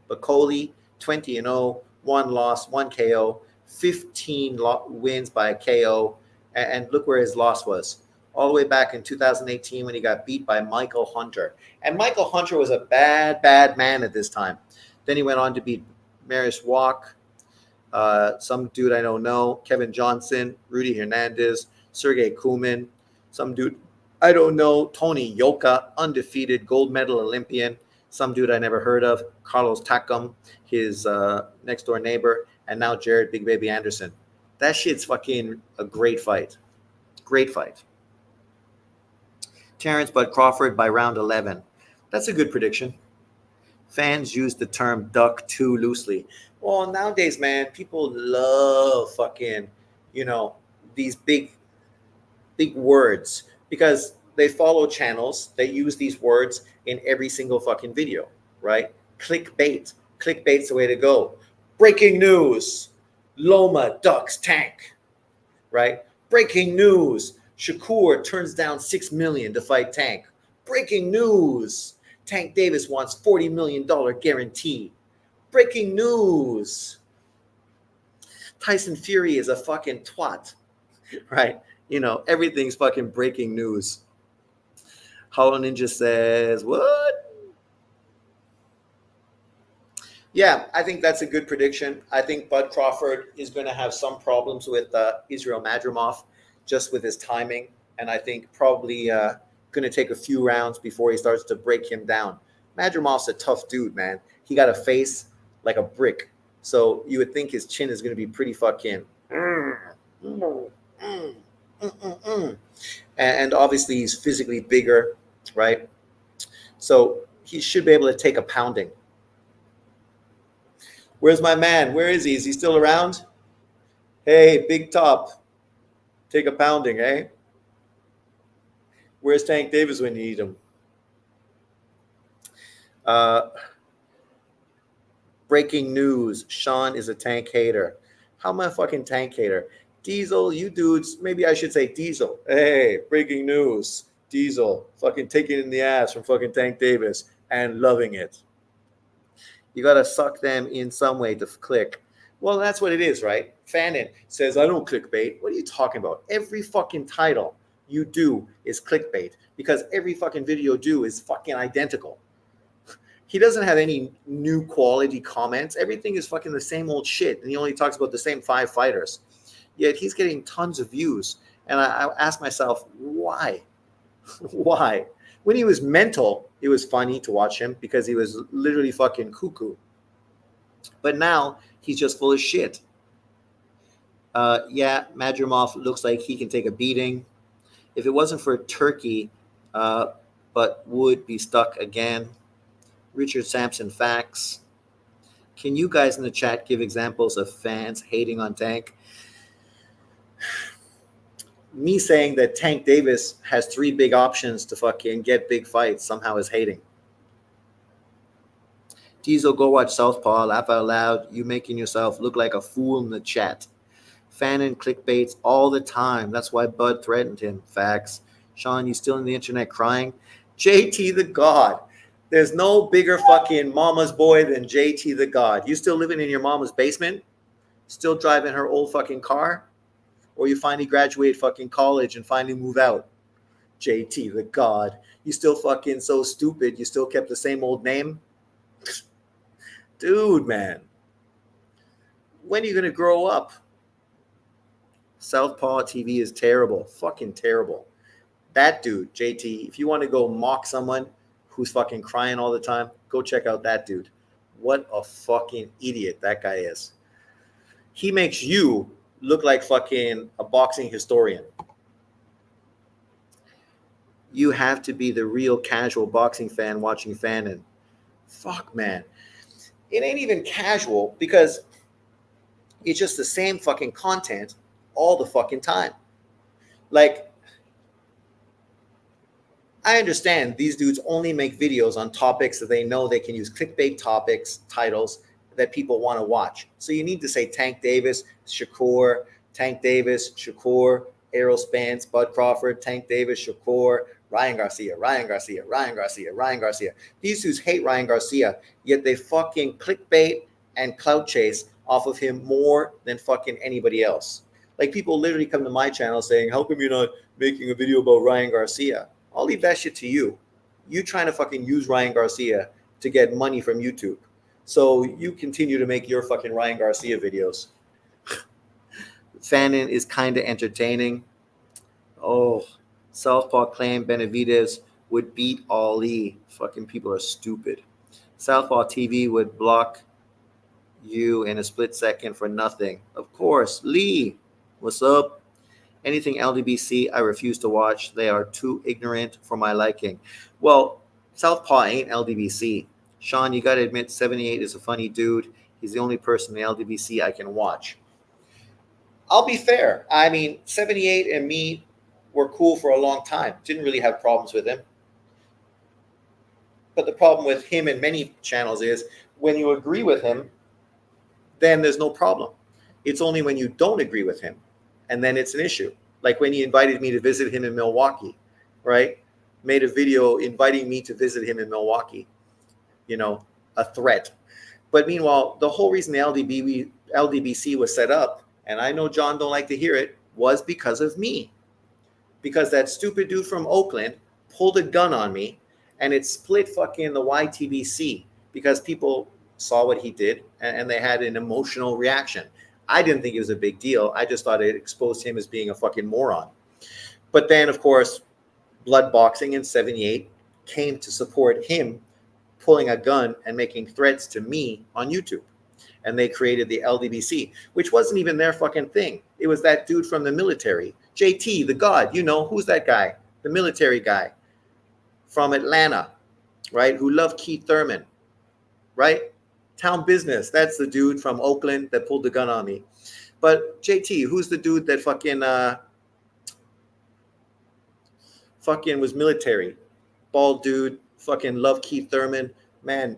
Bakole, 20-0, 1 loss, 1 KO. 15 wins by KO, and look where his loss was. All the way back in 2018 when he got beat by Michael Hunter. And Michael Hunter was a bad, bad man at this time. Then he went on to beat Marius Walk, some dude I don't know, Kevin Johnson, Rudy Hernandez, Sergey Kumin, some dude I don't know, Tony Yoka, undefeated gold medal Olympian, some dude I never heard of, Carlos Takam, his next door neighbor, and now Jared Big Baby Anderson. That shit's fucking a great fight. Great fight. Terrence Bud Crawford by round 11. That's a good prediction. Fans use the term duck too loosely. Well, nowadays, man, people love fucking, these big words because they follow channels that use these words in every single fucking video, right? Clickbait. Clickbait's the way to go. Breaking news. Loma ducks Tank, right? Breaking news. Shakur turns down $6 million to fight Tank. Breaking news. Tank Davis wants $40 million guarantee. Breaking news. Tyson Fury is a fucking twat, right? Everything's fucking breaking news. Hollow Ninja says, what? Yeah, I think that's a good prediction. I think Bud Crawford is going to have some problems with Israel Madrimov, just with his timing. And I think probably going to take a few rounds before he starts to break him down. Madrimov's a tough dude, man. He got a face like a brick. So you would think his chin is going to be pretty fucking... And obviously he's physically bigger, right? So he should be able to take a pounding. Where's my man? Where is he? Is he still around? Hey, Big Top, take a pounding, eh? Where's Tank Davis when you need him? Breaking news. Sean is a Tank hater. How am I a fucking Tank hater? Diesel, you dudes, maybe I should say Diesel. Hey, breaking news. Diesel, fucking taking in the ass from fucking Tank Davis and loving it. You got to suck them in some way to click. Well, that's what it is, right? Fannin says, I don't clickbait. What are you talking about? Every fucking title you do is clickbait because every fucking video you do is fucking identical. He doesn't have any new quality comments. Everything is fucking the same old shit. And he only talks about the same 5 fighters. Yet he's getting tons of views. And I ask myself, why? Why? When he was mental, it was funny to watch him because he was literally fucking cuckoo. But now he's just full of shit. Yeah, Madrimov looks like he can take a beating. If it wasn't for Turkey, but would be stuck again. Richard Sampson facts. Can you guys in the chat give examples of fans hating on Tank? Me saying that Tank Davis has 3 big options to fucking get big fights somehow is hating. Diesel, go watch Southpaw, laugh out loud. You making yourself look like a fool in the chat. Fannin clickbaits all the time. That's why Bud threatened him. Facts. Sean, you still in the internet crying? JT the God. There's no bigger fucking mama's boy than JT the God. You still living in your mama's basement? Still driving her old fucking car? Or you finally graduate fucking college and finally move out? JT the God. You still fucking so stupid. You still kept the same old name? Dude, man. When are you going to grow up? Southpaw TV is terrible. Fucking terrible. That dude, JT, if you want to go mock someone who's fucking crying all the time, go check out that dude. What a fucking idiot that guy is. He makes you look like fucking a boxing historian. You have to be the real casual boxing fan watching Fannin. Fuck, man. It ain't even casual because it's just the same fucking content all the fucking time. Like, I understand these dudes only make videos on topics that they know they can use clickbait topics, titles that people want to watch. So you need to say Tank Davis, Shakur, Tank Davis, Shakur, Errol Spence, Bud Crawford, Tank Davis, Shakur, Ryan Garcia, Ryan Garcia, Ryan Garcia, Ryan Garcia. These dudes hate Ryan Garcia, yet they fucking clickbait and clout chase off of him more than fucking anybody else. Like, people literally come to my channel saying, how come you're not making a video about Ryan Garcia? I'll leave that shit to you. You trying to fucking use Ryan Garcia to get money from YouTube. So you continue to make your fucking Ryan Garcia videos. Fannin is kind of entertaining. Oh, Southpaw claimed Benavidez would beat Ali. Fucking people are stupid. Southpaw TV would block you in a split second for nothing. Of course, Lee, what's up? Anything LDBC, I refuse to watch. They are too ignorant for my liking. Well, Southpaw ain't LDBC. Sean, you got to admit, 78 is a funny dude. He's the only person in the LDBC I can watch. I'll be fair. I mean, 78 and me were cool for a long time. Didn't really have problems with him. But the problem with him and many channels is when you agree with him, then there's no problem. It's only when you don't agree with him, and then it's an issue. Like when he invited me to visit him in Milwaukee, right? Made a video inviting me to visit him in Milwaukee, a threat. But meanwhile, the whole reason the LDBC was set up, and I know John don't like to hear it, was because of me. Because that stupid dude from Oakland pulled a gun on me, and it split fucking the YTBC because people saw what he did and they had an emotional reaction. I didn't think it was a big deal. I just thought it exposed him as being a fucking moron. But then, of course, Blood Boxing in 78 came to support him pulling a gun and making threats to me on YouTube. And they created the LDBC, which wasn't even their fucking thing. It was that dude from the military, JT, the God, who's that guy? The military guy from Atlanta, right? Who loved Keith Thurman, right? Town Business. That's the dude from Oakland that pulled the gun on me. But JT, who's the dude that fucking was military? Bald dude, fucking loved Keith Thurman. Man,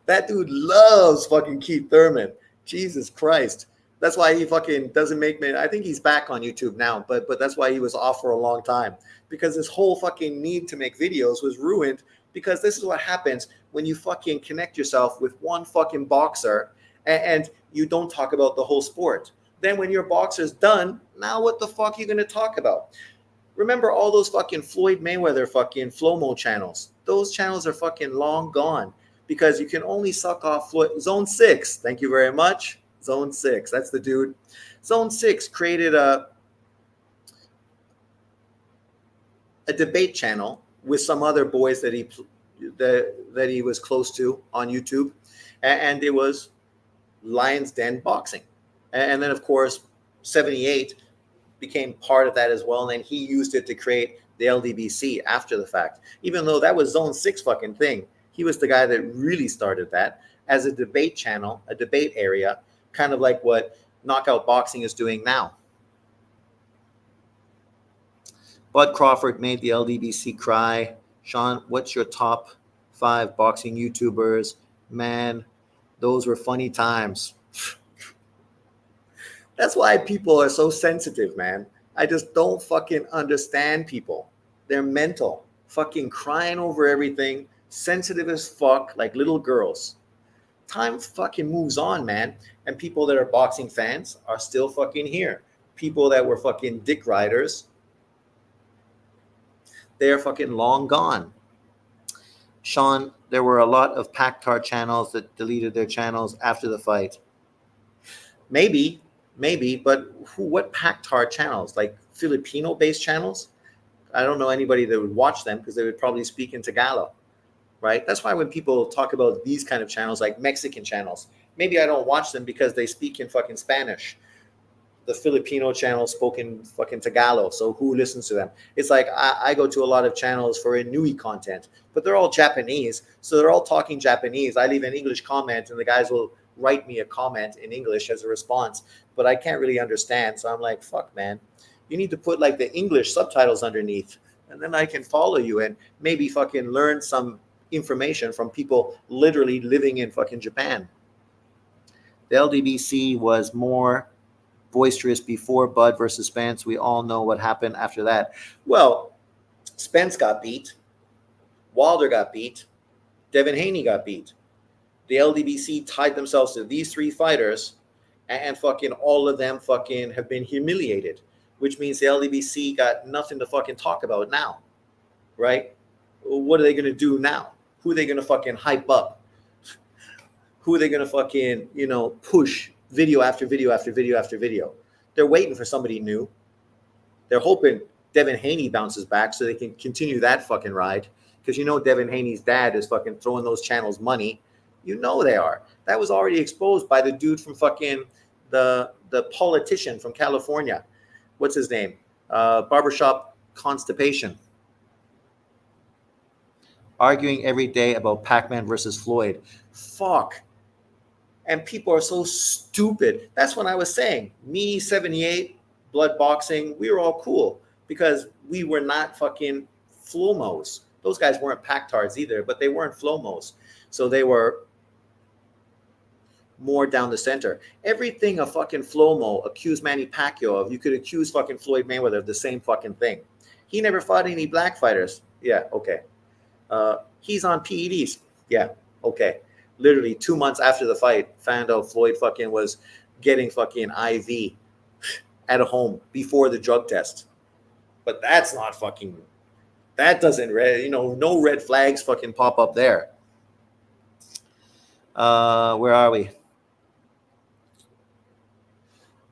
that dude loves fucking Keith Thurman. Jesus Christ. That's why he fucking doesn't make me. I think he's back on YouTube now, but that's why he was off for a long time, because his whole fucking need to make videos was ruined, because this is what happens when you fucking connect yourself with one fucking boxer and you don't talk about the whole sport. Then when your boxer's done, now what the fuck are you going to talk about? Remember all those fucking Floyd Mayweather fucking Flomo channels? Those channels are fucking long gone, because you can only suck off Floyd. Zone 6, thank you very much. Zone 6, that's the dude. Zone 6 created a debate channel with some other boys that he was close to on YouTube, and it was Lions Den Boxing. And then, of course, 78 became part of that as well, and then he used it to create the LDBC after the fact. Even though that was Zone 6 fucking thing, he was the guy that really started that as a debate channel, a debate area, kind of like what Knockout Boxing is doing now. Bud Crawford made the LDBC cry. Sean, what's your top 5 boxing YouTubers? Man, those were funny times. That's why people are so sensitive, man. I just don't fucking understand people. They're mental, fucking crying over everything, sensitive as fuck, like little girls. Time fucking moves on, man. And people that are boxing fans are still fucking here. People that were fucking dick riders, they're fucking long gone. Sean, there were a lot of Pactar channels that deleted their channels after the fight. Maybe, but what Pactar channels? Like Filipino-based channels? I don't know anybody that would watch them, because they would probably speak in Tagalog, right? That's why when people talk about these kind of channels, like Mexican channels, maybe I don't watch them because they speak in fucking Spanish. The Filipino channels spoke in fucking Tagalog, so who listens to them? It's like I go to a lot of channels for Inui content, but they're all Japanese, so they're all talking Japanese. I leave an English comment, and the guys will write me a comment in English as a response, but I can't really understand. So I'm like, fuck, man, you need to put like the English subtitles underneath, and then I can follow you and maybe fucking learn some information from people literally living in fucking Japan. The LDBC was more boisterous before Bud versus Spence. We all know what happened after that. Well, Spence got beat, Wilder got beat, Devin Haney got beat. The LDBC tied themselves to these 3 fighters, and fucking all of them fucking have been humiliated, which means the LDBC got nothing to fucking talk about now, right? What are they going to do now? Who are they going to fucking hype up? Who are they going to fucking, push video after video after video after video? They're waiting for somebody new. They're hoping Devin Haney bounces back so they can continue that fucking ride, because Devin Haney's dad is fucking throwing those channels money, You know they are. That was already exposed by the dude from fucking the politician from California. What's his name? Barbershop Constipation. Arguing every day about Pac-Man versus Floyd. Fuck. And people are so stupid. That's when I was saying, me, 78, blood boxing, we were all cool because we were not fucking Flomos. Those guys weren't Pactards either, but they weren't Flomos. So they were more down the center. Everything a fucking Flomo accused Manny Pacquiao of, you could accuse fucking Floyd Mayweather of the same fucking thing. He never fought any black fighters. Yeah, okay. He's on PEDs. Yeah, okay. Literally 2 months after the fight, found out Floyd fucking was getting fucking IV at a home before the drug test. But that's not fucking, that doesn't, no red flags fucking pop up there. Where are we?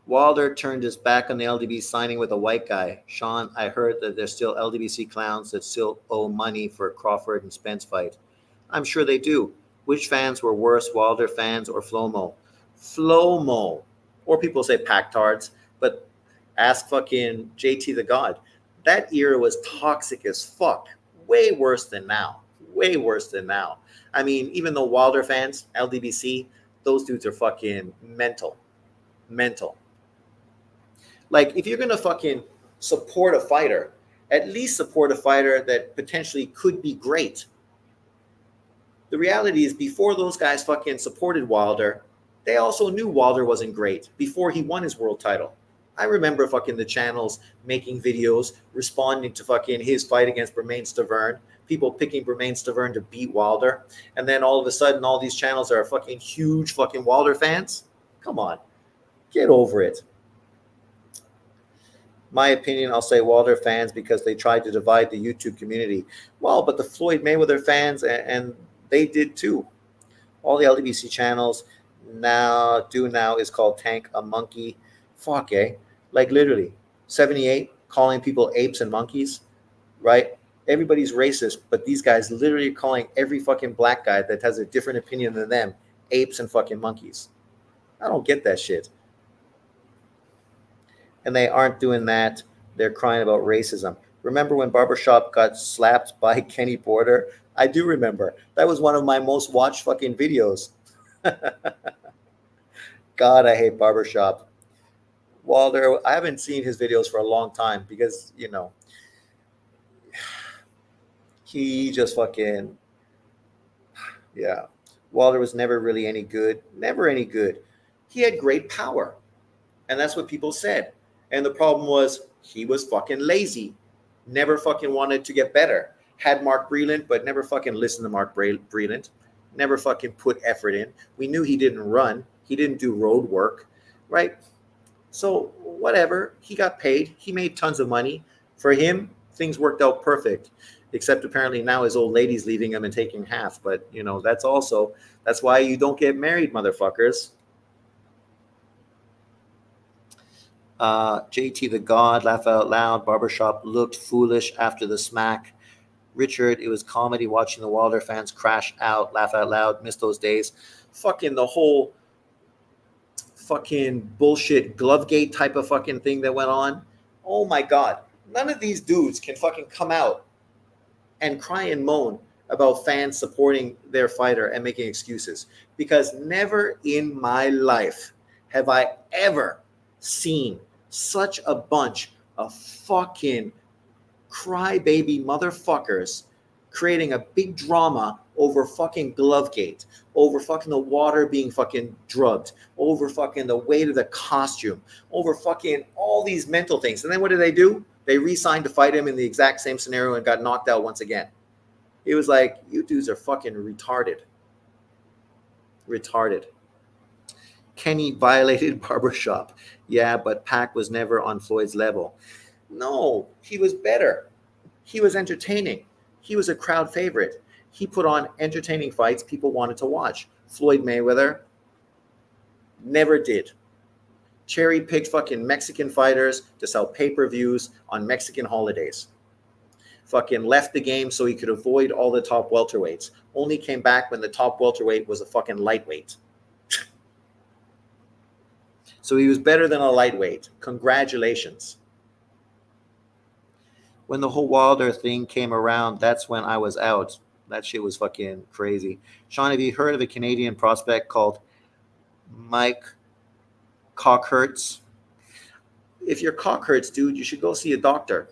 Wilder turned his back on the LDB signing with a white guy. Sean, I heard that there's still LDBC clowns that still owe money for Crawford and Spence fight. I'm sure they do. Which fans were worse, Wilder fans or Flomo? Flomo. Or people say Pactards, but ask fucking JT the God. That era was toxic as fuck. Way worse than now. Way worse than now. I mean, even though Wilder fans, LDBC, those dudes are fucking mental. Mental. Like, if you're going to fucking support a fighter, at least support a fighter that potentially could be great. The reality is, before those guys fucking supported Wilder, they also knew Wilder wasn't great before he won his world title. I remember fucking the channels making videos responding to fucking his fight against Bermane Stiverne, people picking Bermane Stiverne to beat Wilder, and then all of a sudden all these channels are fucking huge fucking Wilder fans. Come on, get over it. My opinion, I'll say Wilder fans because they tried to divide the YouTube community. Well, but the Floyd Mayweather fans, and they did too. All the LDBC channels now is called Tank a Monkey. Fuck, eh? Like literally, 78 calling people apes and monkeys, right? Everybody's racist, but these guys literally calling every fucking black guy that has a different opinion than them apes and fucking monkeys. I don't get that shit. And they aren't doing that. They're crying about racism. Remember when Barbershop got slapped by Kenny Porter? I do remember. That was one of my most watched fucking videos. God, I hate Barbershop. Wilder, I haven't seen his videos for a long time because, he just fucking, yeah. Wilder was never really any good. Never any good. He had great power. And that's what people said. And the problem was he was fucking lazy. Never fucking wanted to get better. Had Mark Breland, but never fucking listened to Mark Breland. Never fucking put effort in. We knew he didn't run. He didn't do road work, right? So whatever. He got paid. He made tons of money. For him, things worked out perfect. Except apparently now his old lady's leaving him and taking half. But, that's why you don't get married, motherfuckers. JT the God, laugh out loud. Barbershop looked foolish after the smack. Richard, it was comedy watching the Wilder fans crash out, laugh out loud. Miss those days. Fucking the whole fucking bullshit Glovegate type of fucking thing that went on. Oh my God. None of these dudes can fucking come out and cry and moan about fans supporting their fighter and making excuses. Because never in my life have I ever seen such a bunch of fucking crybaby motherfuckers creating a big drama over fucking Glovegate, over fucking the water being fucking drugged, over fucking the weight of the costume, over fucking all these mental things. And then what do? They re-signed to fight him in the exact same scenario and got knocked out once again. It was like, you dudes are fucking retarded. Retarded. Kenny violated Barbershop. Yeah, but Pac was never on Floyd's level. No, he was better. He was entertaining. He was a crowd favorite. He put on entertaining fights people wanted to watch. Floyd Mayweather never did. Cherry-picked fucking Mexican fighters to sell pay-per-views on Mexican holidays. fucking left the game so he could avoid all the top welterweights. Only came back when the top welterweight was a fucking lightweight. So he was better than a lightweight. Congratulations. When the whole Wilder thing came around, that's when I was out. That shit was fucking crazy. Sean, have you heard of a Canadian prospect called Mike Cockhurts? If your cock hurts, dude, you should go see a doctor.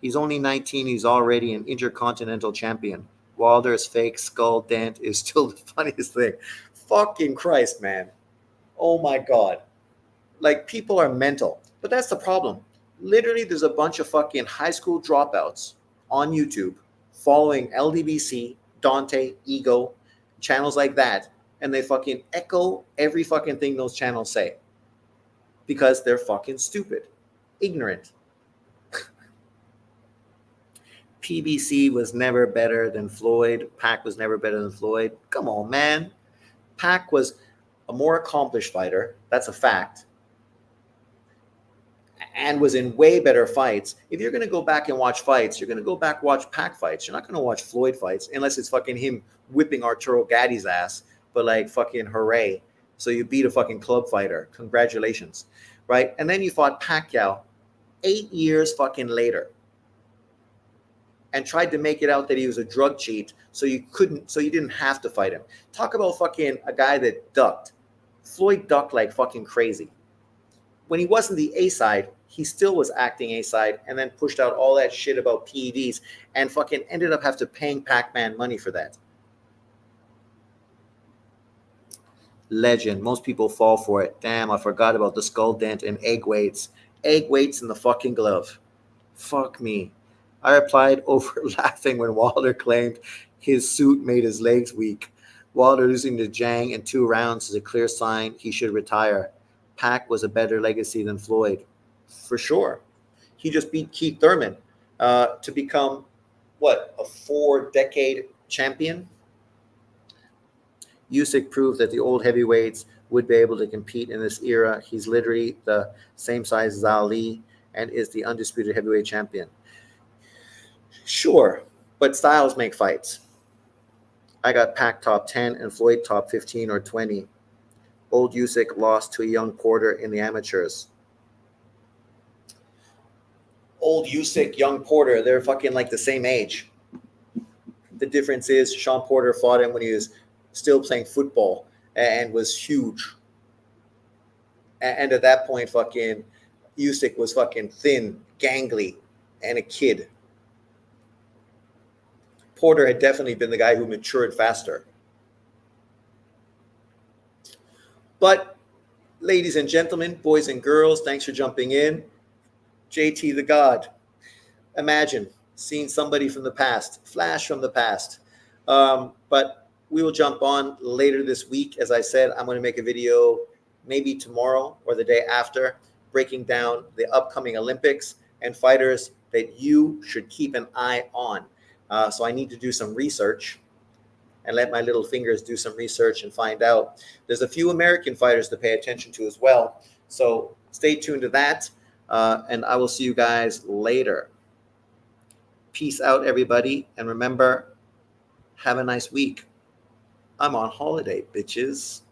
He's only 19. He's already an intercontinental champion. Wilder's fake skull dent is still the funniest thing. Fucking Christ, man. Oh my God. Like, people are mental. But that's the problem. Literally, there's a bunch of fucking high school dropouts on YouTube following LDBC, Dante, Ego, channels like that. And they fucking echo every fucking thing those channels say. Because they're fucking stupid. Ignorant. PBC was never better than Floyd. Pac was never better than Floyd. Come on, man. Pac was a more accomplished fighter. That's a fact. And was in way better fights. If you're going to go back and watch fights, you're going to go back watch Pac fights. You're not going to watch Floyd fights unless it's fucking him whipping Arturo Gati's ass. But like, fucking hooray. So you beat a fucking club fighter. Congratulations. Right? And then you fought Pacquiao 8 years fucking later. And tried to make it out that he was a drug cheat, so you didn't have to fight him. Talk about fucking a guy that ducked. Floyd ducked like fucking crazy. When he wasn't the A side, he still was acting A side, and then pushed out all that shit about PEDs, and fucking ended up having to paying Pac-Man money for that. Legend. Most people fall for it. Damn, I forgot about the skull dent and egg weights. Egg weights in the fucking glove. Fuck me. I replied over laughing when Wilder claimed his suit made his legs weak. Wilder losing to Zhang in 2 rounds is a clear sign he should retire. Pac was a better legacy than Floyd. For sure. He just beat Keith Thurman to become, what, a 4-decade champion? Usyk proved that the old heavyweights would be able to compete in this era. He's literally the same size as Ali and is the undisputed heavyweight champion. Sure, but styles make fights. I got Pac top 10 and Floyd top 15 or 20. Old Usyk lost to a young Porter in the amateurs. Old Usyk, young Porter, they're fucking like the same age. The difference is Sean Porter fought him when he was still playing football and was huge. And at that point, fucking Usyk was fucking thin, gangly, and a kid. Porter had definitely been the guy who matured faster. But, ladies and gentlemen, boys and girls, thanks for jumping in. JT the God. Imagine seeing somebody from the past, flash from the past. But we will jump on later this week. As I said, I'm going to make a video maybe tomorrow or the day after, breaking down the upcoming Olympics and fighters that you should keep an eye on. So I need to do some research and let my little fingers do some research and find out. There's a few American fighters to pay attention to as well. So stay tuned to that. And I will see you guys later. Peace out, everybody. And remember, have a nice week. I'm on holiday, bitches.